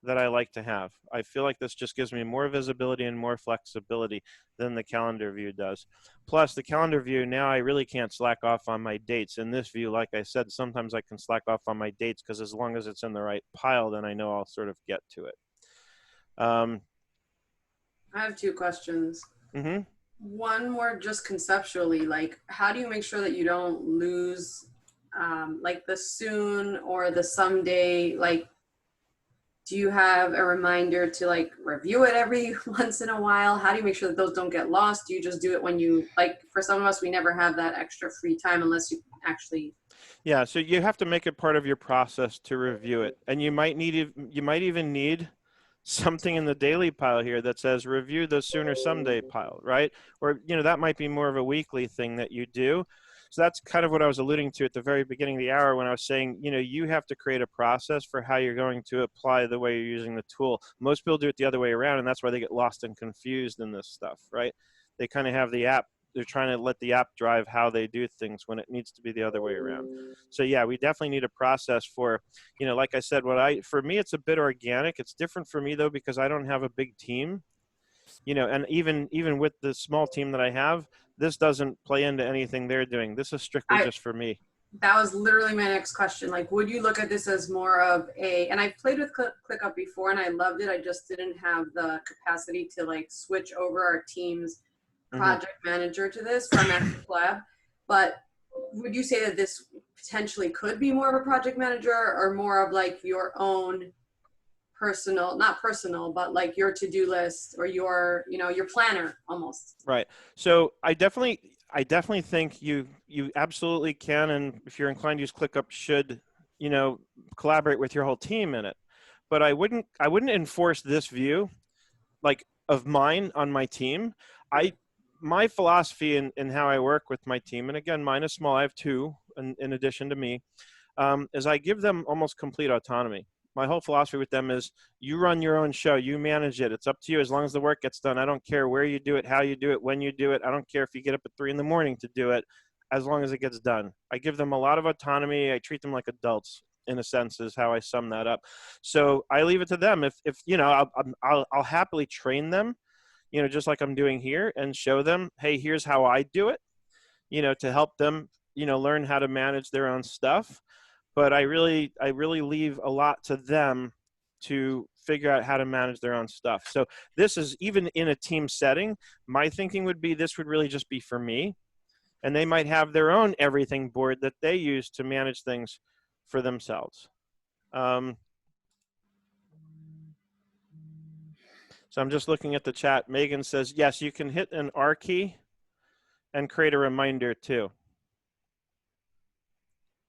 that I like to have. I feel like this just gives me more visibility and more flexibility than the calendar view does. Plus, the calendar view, now I really can't slack off on my dates. In this view, like I said, sometimes I can slack off on my dates because as long as it's in the right pile, then I know I'll sort of get to it. I have two questions. Mm-hmm. One more just conceptually, like how do you make sure that you don't lose like the soon or the someday? Like, do you have a reminder to like review it every once in a while? How do you make sure that those don't get lost? Do you just do it when you, like for some of us, we never have that extra free time unless you actually. Yeah, so you have to make it part of your process to review it. And you might even need something in the daily pile here that says review the sooner someday pile, right? Or, you know, that might be more of a weekly thing that you do. So that's kind of what I was alluding to at the very beginning of the hour when I was saying, you know, you have to create a process for how you're going to apply the way you're using the tool. Most people do it the other way around, and that's why they get lost and confused in this stuff, right? They kind of have the app, they're trying to let the app drive how they do things when it needs to be the other way around. So yeah, we definitely need a process for, you know, like I said, for me, it's a bit organic. It's different for me though, because I don't have a big team. And even with the small team that I have, this doesn't play into anything they're doing. This is strictly just for me. That was literally my next question. Like, would you look at this as more of and I've played with ClickUp before and I loved it. I just didn't have the capacity to like switch over our team's project manager to this from Active Lab. But would you say that this potentially could be more of a project manager or more of like your own personal, not personal, but like your to-do list or your planner almost? Right. So I definitely think you absolutely can, and if you're inclined to use ClickUp, should collaborate with your whole team in it. But I wouldn't enforce this view like of mine on my team. My philosophy in how I work with my team, and again, mine is small, I have two in addition to me, is I give them almost complete autonomy. My whole philosophy with them is you run your own show, you manage it. It's up to you as long as the work gets done. I don't care where you do it, how you do it, when you do it. I don't care if you get up at 3 a.m. to do it, as long as it gets done. I give them a lot of autonomy. I treat them like adults, in a sense, is how I sum that up. So I leave it to them. If I'll happily train them, just like I'm doing here, and show them, hey, here's how I do it, to help them, learn how to manage their own stuff. But I really leave a lot to them to figure out how to manage their own stuff. So this is, even in a team setting, my thinking would be this would really just be for me. And they might have their own everything board that they use to manage things for themselves. So I'm just looking at the chat. Megan says, yes, you can hit an R key and create a reminder too.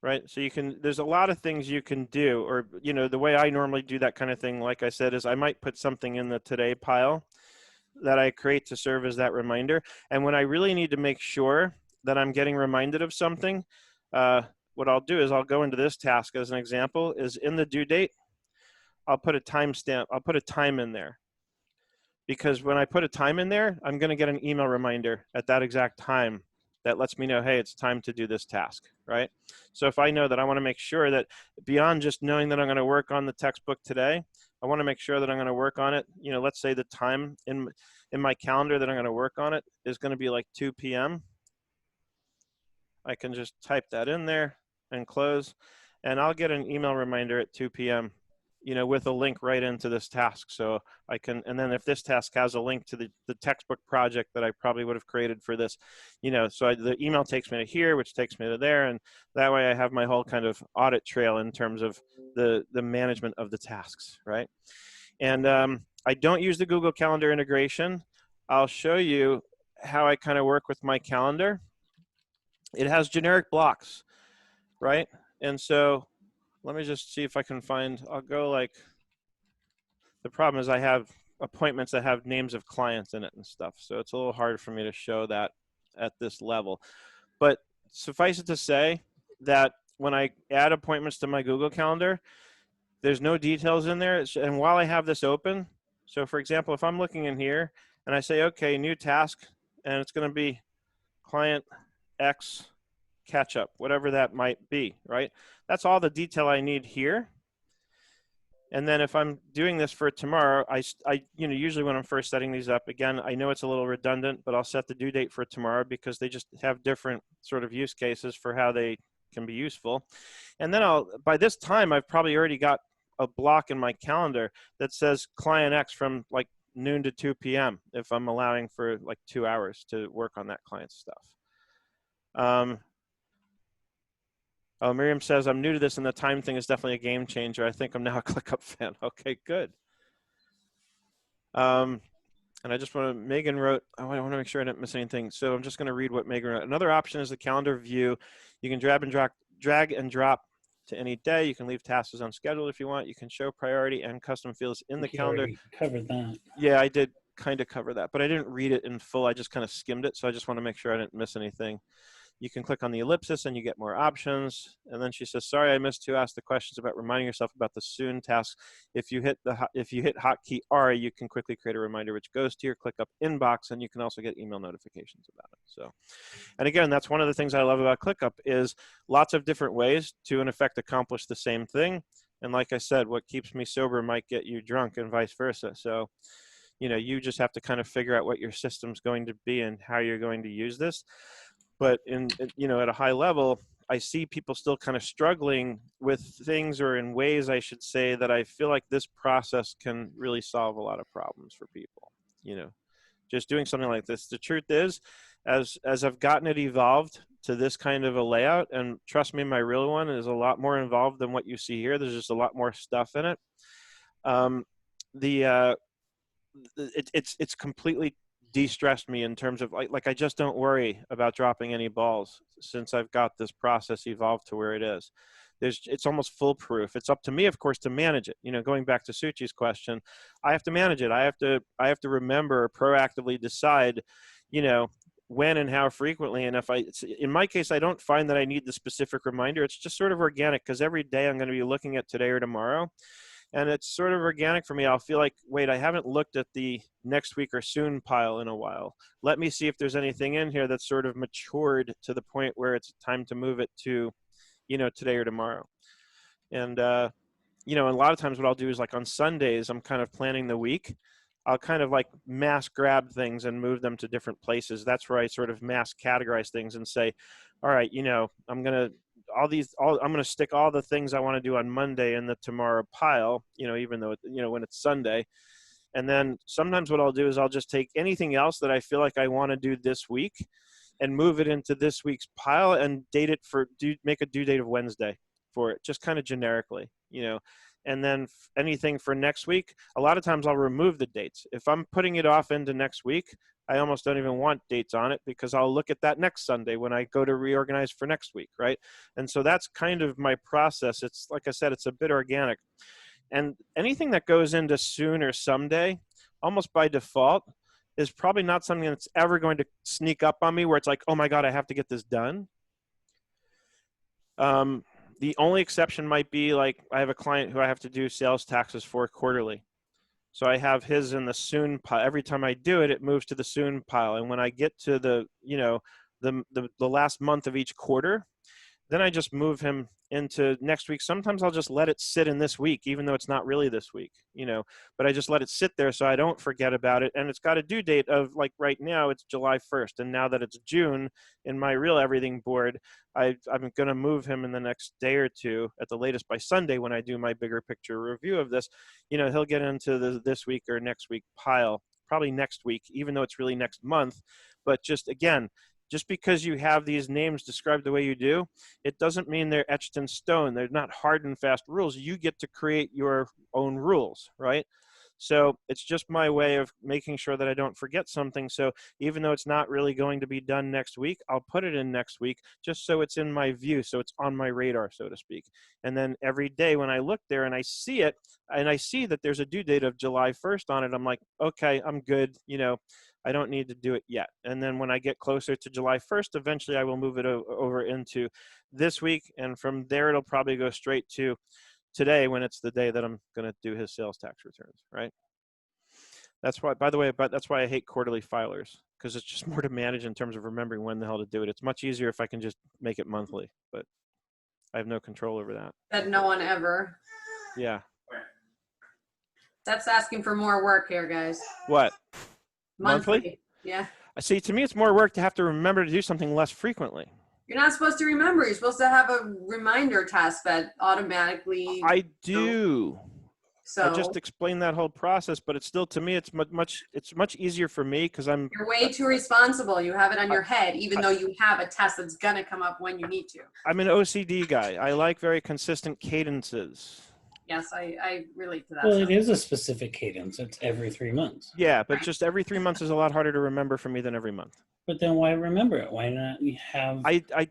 Right, so there's a lot of things you can do, or, the way I normally do that kind of thing, like I said, is I might put something in the today pile that I create to serve as that reminder. And when I really need to make sure that I'm getting reminded of something, what I'll do is I'll go into this task as an example, is in the due date, I'll put a timestamp, I'll put a time in there. Because when I put a time in there, I'm going to get an email reminder at that exact time that lets me know, hey, it's time to do this task, right? So if I know that I want to make sure that beyond just knowing that I'm going to work on the textbook today, I want to make sure that I'm going to work on it. Let's say the time in my calendar that I'm going to work on it is going to be like 2 p.m. I can just type that in there and close, and I'll get an email reminder at 2 p.m. With a link right into this task. So I can, and then if this task has a link to the textbook project that I probably would have created for this, so the email takes me to here, which takes me to there. And that way I have my whole kind of audit trail in terms of the management of the tasks, right? And I don't use the Google Calendar integration. I'll show you how I kind of work with my calendar. It has generic blocks, right? And so let me just see if I can find, I'll go like, the problem is I have appointments that have names of clients in it and stuff. So it's a little hard for me to show that at this level. But suffice it to say that when I add appointments to my Google Calendar, there's no details in there. And while I have this open, so for example, if I'm looking in here and I say, okay, new task, and it's going to be client X catch up, whatever that might be, right? That's all the detail I need here. And then if I'm doing this for tomorrow, I usually when I'm first setting these up, again, I know it's a little redundant, but I'll set the due date for tomorrow because they just have different sort of use cases for how they can be useful. And then by this time, I've probably already got a block in my calendar that says client X from like noon to 2 p.m. if I'm allowing for like 2 hours to work on that client's stuff. Oh, Miriam says, I'm new to this and the time thing is definitely a game changer. I think I'm now a ClickUp fan. Okay, good. And I just want to, Megan wrote, I want to make sure I didn't miss anything. So I'm just going to read what Megan wrote. Another option is the calendar view. You can drag and drop to any day. You can leave tasks unscheduled if you want. You can show priority and custom fields in the calendar. Covered that. Yeah, I did kind of cover that, but I didn't read it in full. I just kind of skimmed it. So I just want to make sure I didn't miss anything. You can click on the ellipsis and you get more options. And then she says, sorry, I missed to ask the questions about reminding yourself about the soon task. If you hit hotkey R, you can quickly create a reminder, which goes to your ClickUp inbox, and you can also get email notifications about it. So, and again, that's one of the things I love about ClickUp is lots of different ways to, in effect, accomplish the same thing. And like I said, what keeps me sober might get you drunk and vice versa. So, You know, you just have to kind of figure out what your system's going to be and how you're going to use this. But you know, at a high level, I see people still kind of struggling with things, or in ways I should say, that I feel like this process can really solve a lot of problems for people. You know, just doing something like this. The truth is, as I've gotten it evolved to this kind of a layout, and trust me, my real one is a lot more involved than what you see here. There's just a lot more stuff in it. It's completely de-stressed me in terms of like I just don't worry about dropping any balls since I've got this process evolved to where it is. It's almost foolproof. It's up to me, of course, to manage it. You know, going back to Suchi's question, I have to manage it. I have to remember, proactively decide, you know, when and how frequently. And in my case, I don't find that I need the specific reminder. It's just sort of organic, because every day I'm going to be looking at today or tomorrow. And it's sort of organic for me. I'll feel like, wait, I haven't looked at the next week or soon pile in a while. Let me see if there's anything in here that's sort of matured to the point where it's time to move it to, you know, today or tomorrow. And, you know, a lot of times what I'll do is, like on Sundays, I'm kind of planning the week. I'll kind of like mass grab things and move them to different places. That's where I sort of mass categorize things and say, all right, you know, I'm going to stick all the things I want to do on Monday in the tomorrow pile, you know, even though, you know, when it's Sunday. And then sometimes what I'll do is I'll just take anything else that I feel like I want to do this week and move it into this week's pile and date it make a due date of Wednesday for it, just kind of generically, you know. And then anything for next week, a lot of times I'll remove the dates. If I'm putting it off into next week, I almost don't even want dates on it, because I'll look at that next Sunday when I go to reorganize for next week, right? And so that's kind of my process. It's, like I said, it's a bit organic. And anything that goes into soon or someday, almost by default, is probably not something that's ever going to sneak up on me where it's like, oh my God, I have to get this done. The only exception might be, like, I have a client who I have to do sales taxes for quarterly. So I have his in the soon pile. Every time I do it, it moves to the soon pile. And when I get to the, you know, the last month of each quarter, then I just move him into next week. Sometimes I'll just let it sit in this week, even though it's not really this week, you know, but I just let it sit there so I don't forget about it. And it's got a due date of, like, right now it's July 1st. And now that it's June in my real everything board, I'm going to move him in the next day or two, at the latest by Sunday, when I do my bigger picture review of this. You know, he'll get into the this week or next week pile, probably next week, even though it's really next month. But just, again, just because you have these names described the way you do, it doesn't mean they're etched in stone. They're not hard and fast rules. You get to create your own rules, right? So it's just my way of making sure that I don't forget something. So even though it's not really going to be done next week, I'll put it in next week, just so it's in my view, so it's on my radar, so to speak. And then every day when I look there and I see it, and I see that there's a due date of July 1st on it, I'm like, okay, I'm good. You know, I don't need to do it yet. And then when I get closer to July 1st, eventually I will move it over into this week. And from there, it'll probably go straight to today, when it's the day that I'm going to do his sales tax returns, right? That's why, by the way, that's why I hate quarterly filers, because it's just more to manage in terms of remembering when the hell to do it. It's much easier if I can just make it monthly, but I have no control over that. That no one ever. Yeah. That's asking for more work here, guys. What? Monthly? Yeah. See, to me, it's more work to have to remember to do something less frequently. You're not supposed to remember. You're supposed to have a reminder task that automatically. I do. So I just explained that whole process, but it's still, to me, it's much easier for me, because I'm. You're way too responsible. You have it on your head, even though you have a test that's gonna come up when you need to. I'm an OCD guy. I like very consistent cadences. Yes, I relate to that. Well, it is a specific cadence. It's every 3 months. Yeah, but just every 3 months is a lot harder to remember for me than every month. But then why remember it? Why not have? I have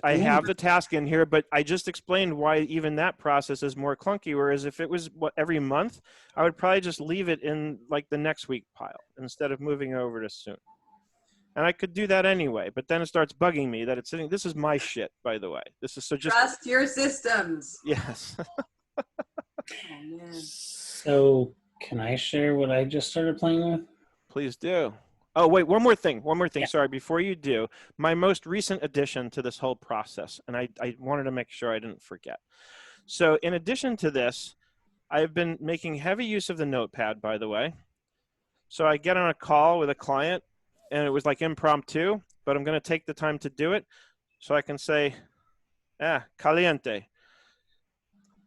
remember. the task in here, but I just explained why even that process is more clunky. Whereas if it was every month, I would probably just leave it in, like, the next week pile instead of moving over to soon. And I could do that anyway, but then it starts bugging me that it's sitting. This is my shit, by the way. This is so just. Trust your systems. Yes. Oh, man. So can I share what I just started playing with? Please do. Oh, wait, one more thing. Yeah. Sorry, before you do, my most recent addition to this whole process, and I wanted to make sure I didn't forget. So in addition to this, I've been making heavy use of the notepad, by the way. So I get on a call with a client, and it was like impromptu, but I'm going to take the time to do it. So I can say, caliente.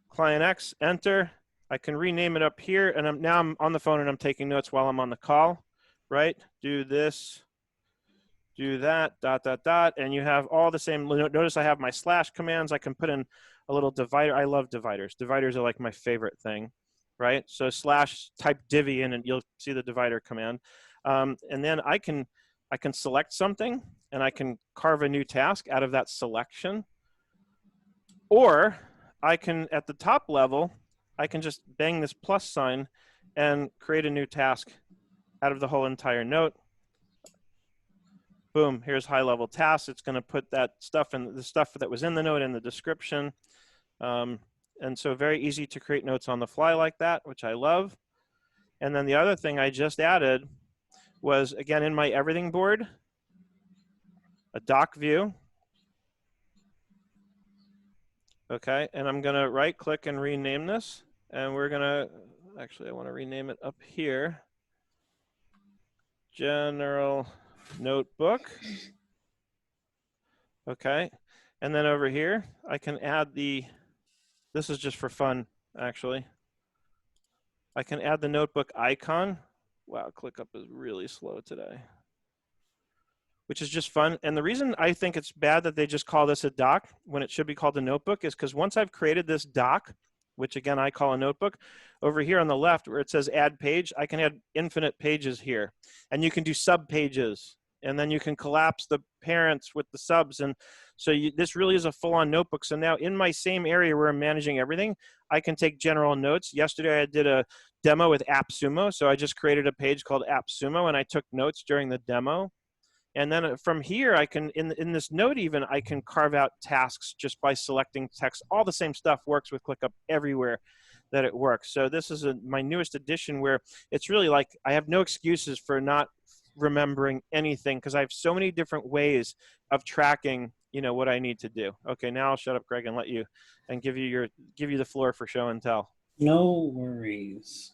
Client X, enter. I can rename it up here, and now I'm on the phone and I'm taking notes while I'm on the call, right? Do this, do that, ... and you have all the same. Notice I have my slash commands. I can put in a little divider. I love dividers. Dividers are like my favorite thing, right? So slash, type divvy in and you'll see the divider command. And then I can select something and I can carve a new task out of that selection. Or I can, at the top level, I can just bang this plus sign and create a new task out of the whole entire note. Boom, here's high level tasks. It's going to put that stuff in the stuff that was in the note in the description. And so very easy to create notes on the fly like that, which I love. And then the other thing I just added was, again, in my everything board, a doc view. Okay, and I'm going to right click and rename this. And we're going to, actually, I want to rename it up here. General Notebook. Okay, and then over here, I can add this is just for fun, actually. I can add the notebook icon. Wow, ClickUp is really slow today. Which is just fun. And the reason I think it's bad that they just call this a doc when it should be called a notebook is because once I've created this doc, which again I call a notebook, over here on the left where it says add page, I can add infinite pages here. And you can do sub pages. And then you can collapse the parents with the subs. And so this really is a full-on notebook. So now in my same area where I'm managing everything, I can take general notes. Yesterday I did a demo with AppSumo. So I just created a page called AppSumo and I took notes during the demo. And then from here, I can, in this note even, I can carve out tasks just by selecting text. All the same stuff works with ClickUp everywhere that it works. So this is my newest edition where it's really like I have no excuses for not remembering anything because I have so many different ways of tracking, what I need to do. Okay, now I'll shut up, Greg, and let you, and give you the floor for show and tell. No worries.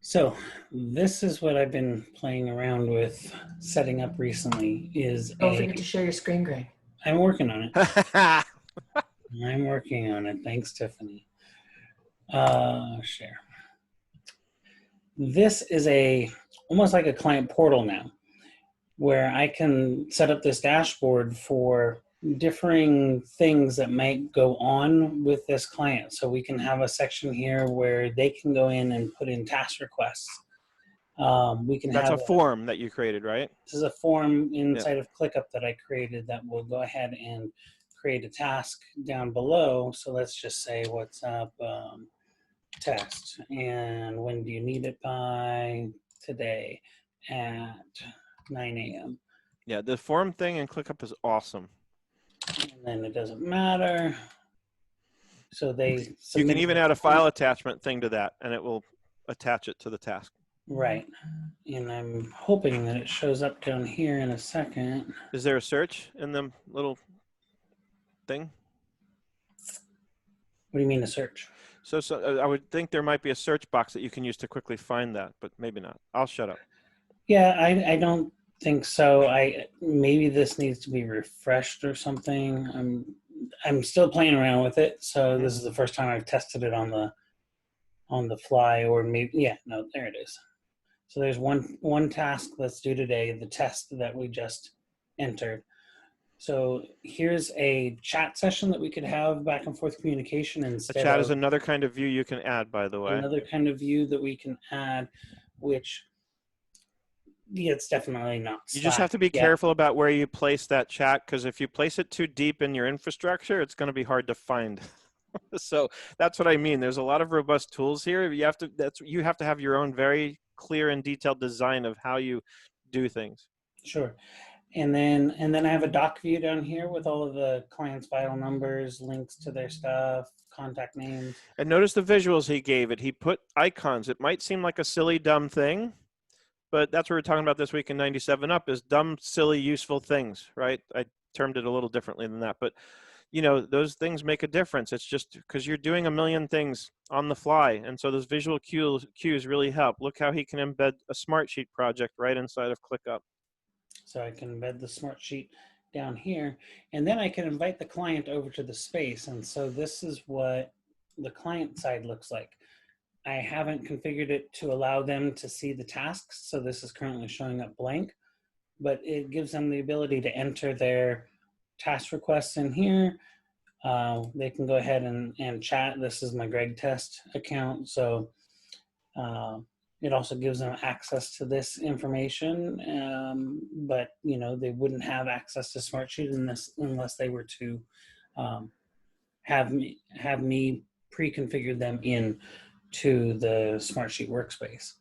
So this is what I've been playing around with setting up recently is Don't forget to share your screen, Greg. I'm working on it. I'm working on it. Thanks, Tiffany. Share. This is almost like a client portal now where I can set up this dashboard for differing things that might go on with this client. So we can have a section here where they can go in and put in task requests. We can That's have a form that you created, right? This is a form inside of ClickUp that I created that will go ahead and create a task down below. So let's just say, what's up, test, and when do you need it by? Today at 9 a.m. Yeah, the form thing in ClickUp is awesome. And then it doesn't matter. So you can even add a file attachment thing to that, and it will attach it to the task. Right. And I'm hoping that it shows up down here in a second. Is there a search in the little thing? What do you mean a search? So I would think there might be a search box that you can use to quickly find that, but maybe not. I'll shut up. Yeah, I don't think so. Maybe this needs to be refreshed or something. I'm still playing around with it, so this is the first time I've tested it on the fly, or maybe there it is. So there's one task that's due today, the test that we just entered. So here's a chat session that we could have back and forth communication instead. A chat is another kind of view you can add, by the way. Another kind of view that we can add, which it's definitely not Slack. You just have to be careful about where you place that chat, because if you place it too deep in your infrastructure, it's going to be hard to find. So that's what I mean. There's a lot of robust tools here. You have to have your own very clear and detailed design of how you do things. Sure. And then I have a doc view down here with all of the clients' file numbers, links to their stuff, contact names. And notice the visuals he gave it. He put icons. It might seem like a silly, dumb thing, but that's what we're talking about this week in 97 Up is dumb, silly, useful things, right? I termed it a little differently than that, but you know, those things make a difference. It's just because you're doing a million things on the fly. And so those visual cues really help. Look how he can embed a Smartsheet project right inside of ClickUp. So I can embed the Smartsheet down here, and then I can invite the client over to the space. And so this is what the client side looks like. I haven't configured it to allow them to see the tasks. So this is currently showing up blank, but it gives them the ability to enter their task requests in here. They can go ahead and chat. This is my Greg Test account. So it also gives them access to this information, but you know, they wouldn't have access to Smartsheet unless they were to have me pre-configure them in to the Smartsheet workspace.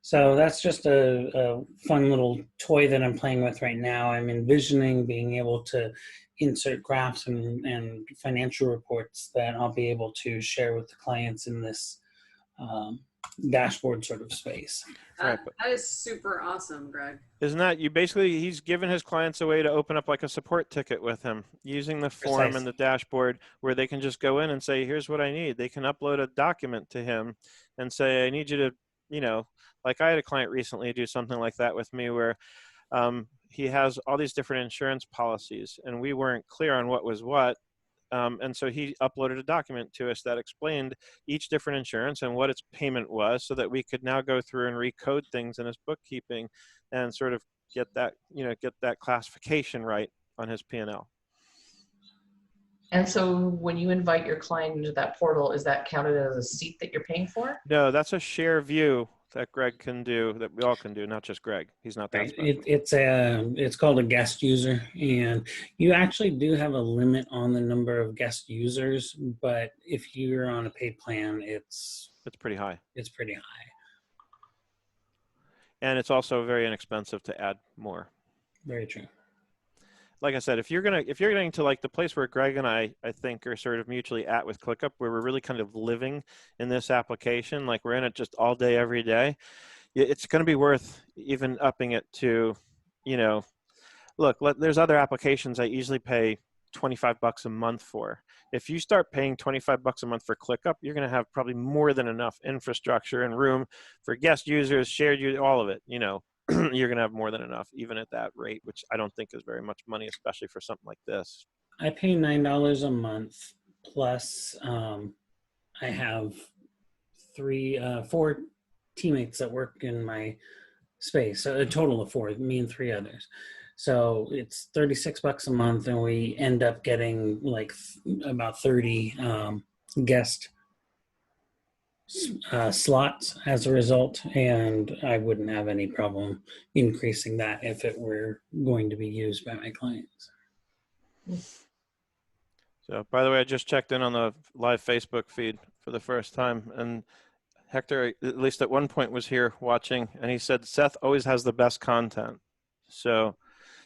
So that's just a fun little toy that I'm playing with right now. I'm envisioning being able to insert graphs and financial reports that I'll be able to share with the clients in this dashboard sort of space. Right, That is super awesome, Greg. Isn't that, you basically, he's given his clients a way to open up like a support ticket with him using the form and the dashboard where they can just go in and say, here's what I need. They can upload a document to him and say, I need you to, you know, like I had a client recently do something like that with me where he has all these different insurance policies and we weren't clear on what was what. And so he uploaded a document to us that explained each different insurance and what its payment was so that we could now go through and recode things in his bookkeeping and sort of get that, you know, get that classification right on his P&L. And so when you invite your client into that portal, is that counted as a seat that you're paying for? No, that's a share view that Greg can do, that we all can do, not just Greg. He's not that special. It's called a guest user, and you actually do have a limit on the number of guest users, but if you're on a paid plan, it's pretty high. It's pretty high. And it's also very inexpensive to add more. Very true. Like I said, if you're getting to like the place where Greg and I think are sort of mutually at with ClickUp, where we're really kind of living in this application, like we're in it just all day, every day, it's going to be worth even upping it to, you know, look, there's other applications I easily pay $25 a month for. If you start paying $25 a month for ClickUp, you're going to have probably more than enough infrastructure and room for guest users, shared users, all of it, you know. You're going to have more than enough, even at that rate, which I don't think is very much money, especially for something like this. I pay $9 a month, plus I have 4 teammates that work in my space. So a total of 4, me and 3 others. So it's $36 a month, and we end up getting like about 30 guest slots as a result, and I wouldn't have any problem increasing that if it were going to be used by my clients. So, by the way, I just checked in on the live Facebook feed for the first time, and Hector, at least at one point, was here watching, and he said Seth always has the best content. So,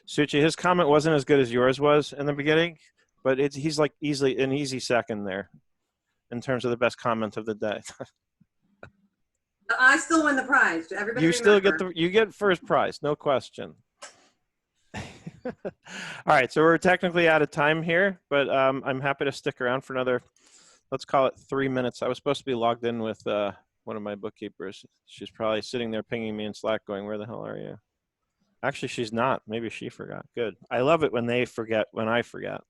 Suchi, his comment wasn't as good as yours was in the beginning, but he's like easily an easy second there in terms of the best comment of the day. I still win the prize. Everybody You still remember. you get first prize, no question. All right, so we're technically out of time here, but I'm happy to stick around for another, let's call it 3 minutes. I was supposed to be logged in with one of my bookkeepers. She's probably sitting there pinging me in Slack going, where the hell are you? Actually, she's not. Maybe she forgot. Good. I love it when they forget when I forget.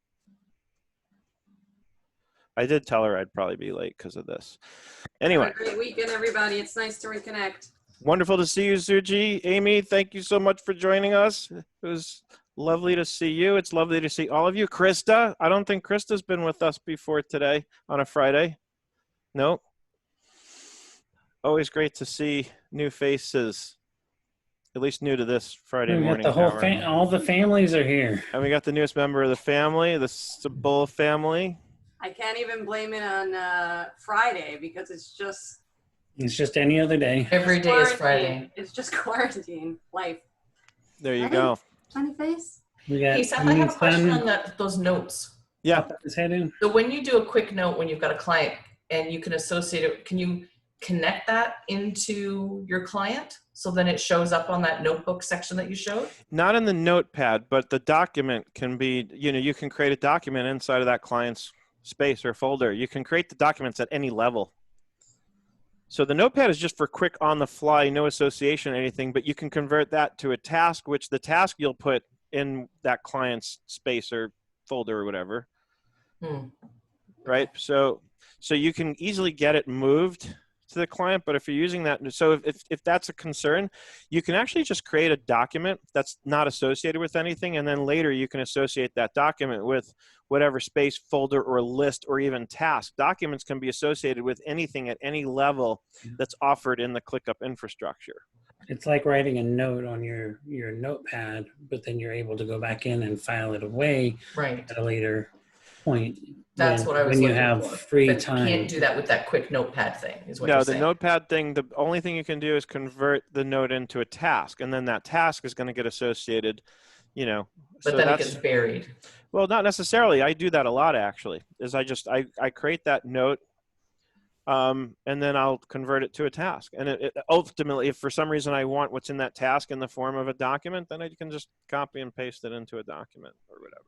I did tell her I'd probably be late because of this. Anyway. Have a great weekend, everybody. It's nice to reconnect. Wonderful to see you, Suji. Amy, thank you so much for joining us. It was lovely to see you. It's lovely to see all of you. Krista, I don't think Krista's been with us before today on a Friday. No. Always great to see new faces, at least new to this Friday morning. The whole all the families are here. And we got the newest member of the family, the Sabul family. I can't even blame it on Friday because it's just any other day. Every day is Friday. It's just quarantine life. There you go. Funny face. Hey, Seth, I have a question on those notes. Yeah. So when you do a quick note, when you've got a client and you can associate it, can you connect that into your client So then it shows up on that notebook section that you showed? Not in the notepad, but the document can be, you can create a document inside of that client's space or folder. You can create the documents at any level. So the notepad is just for quick on the fly, no association or anything, but you can convert that to a task, which the task you'll put in that client's space or folder or whatever. Right? So you can easily get it moved to the client, but if you're using that, so if that's a concern, you can actually just create a document that's not associated with anything, and then later you can associate that document with whatever space, folder, or list, or even task. Documents can be associated with anything at any level that's offered in the ClickUp infrastructure. It's like writing a note on your notepad, but then you're able to go back in and file it away Right. at a later point. That's what I was when you looking have for. free But time. you can't do that with that quick notepad thing, is what No, you're the saying. notepad thing, the only thing you can do is convert the note into a task, and then that task is going to get associated, But so then it that's, gets buried. well, not necessarily. I do that a lot, actually, is I create that note, and then I'll convert it to a task. And it ultimately, if for some reason I want what's in that task in the form of a document, then I can just copy and paste it into a document or whatever.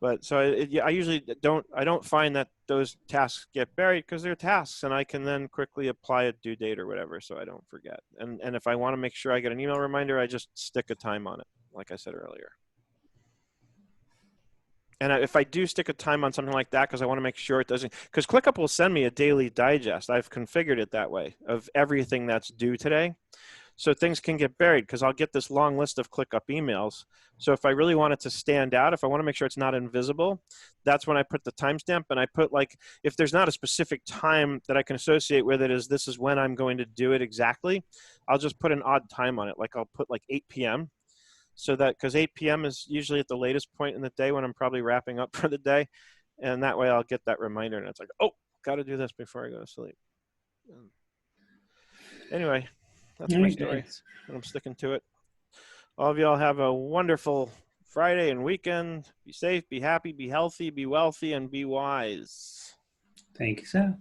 But so I usually don't find that those tasks get buried because they're tasks, and I can then quickly apply a due date or whatever, so I don't forget. And if I want to make sure I get an email reminder, I just stick a time on it, like I said earlier. And if I do stick a time on something like that, because I want to make sure it doesn't, because ClickUp will send me a daily digest. I've configured it that way of everything that's due today. So things can get buried because I'll get this long list of ClickUp emails. So if I really want it to stand out, if I want to make sure it's not invisible, that's when I put the timestamp, and I put, like, if there's not a specific time that I can associate with it, this is when I'm going to do it exactly, I'll just put an odd time on it. Like I'll put like 8 p.m. So that, because 8 p.m. is usually at the latest point in the day when I'm probably wrapping up for the day. And that way I'll get that reminder, and it's like, oh, got to do this before I go to sleep. Anyway. That's my story, and I'm sticking to it. All of y'all have a wonderful Friday and weekend. Be safe, be happy, be healthy, be wealthy, and be wise. Thank you, Seth.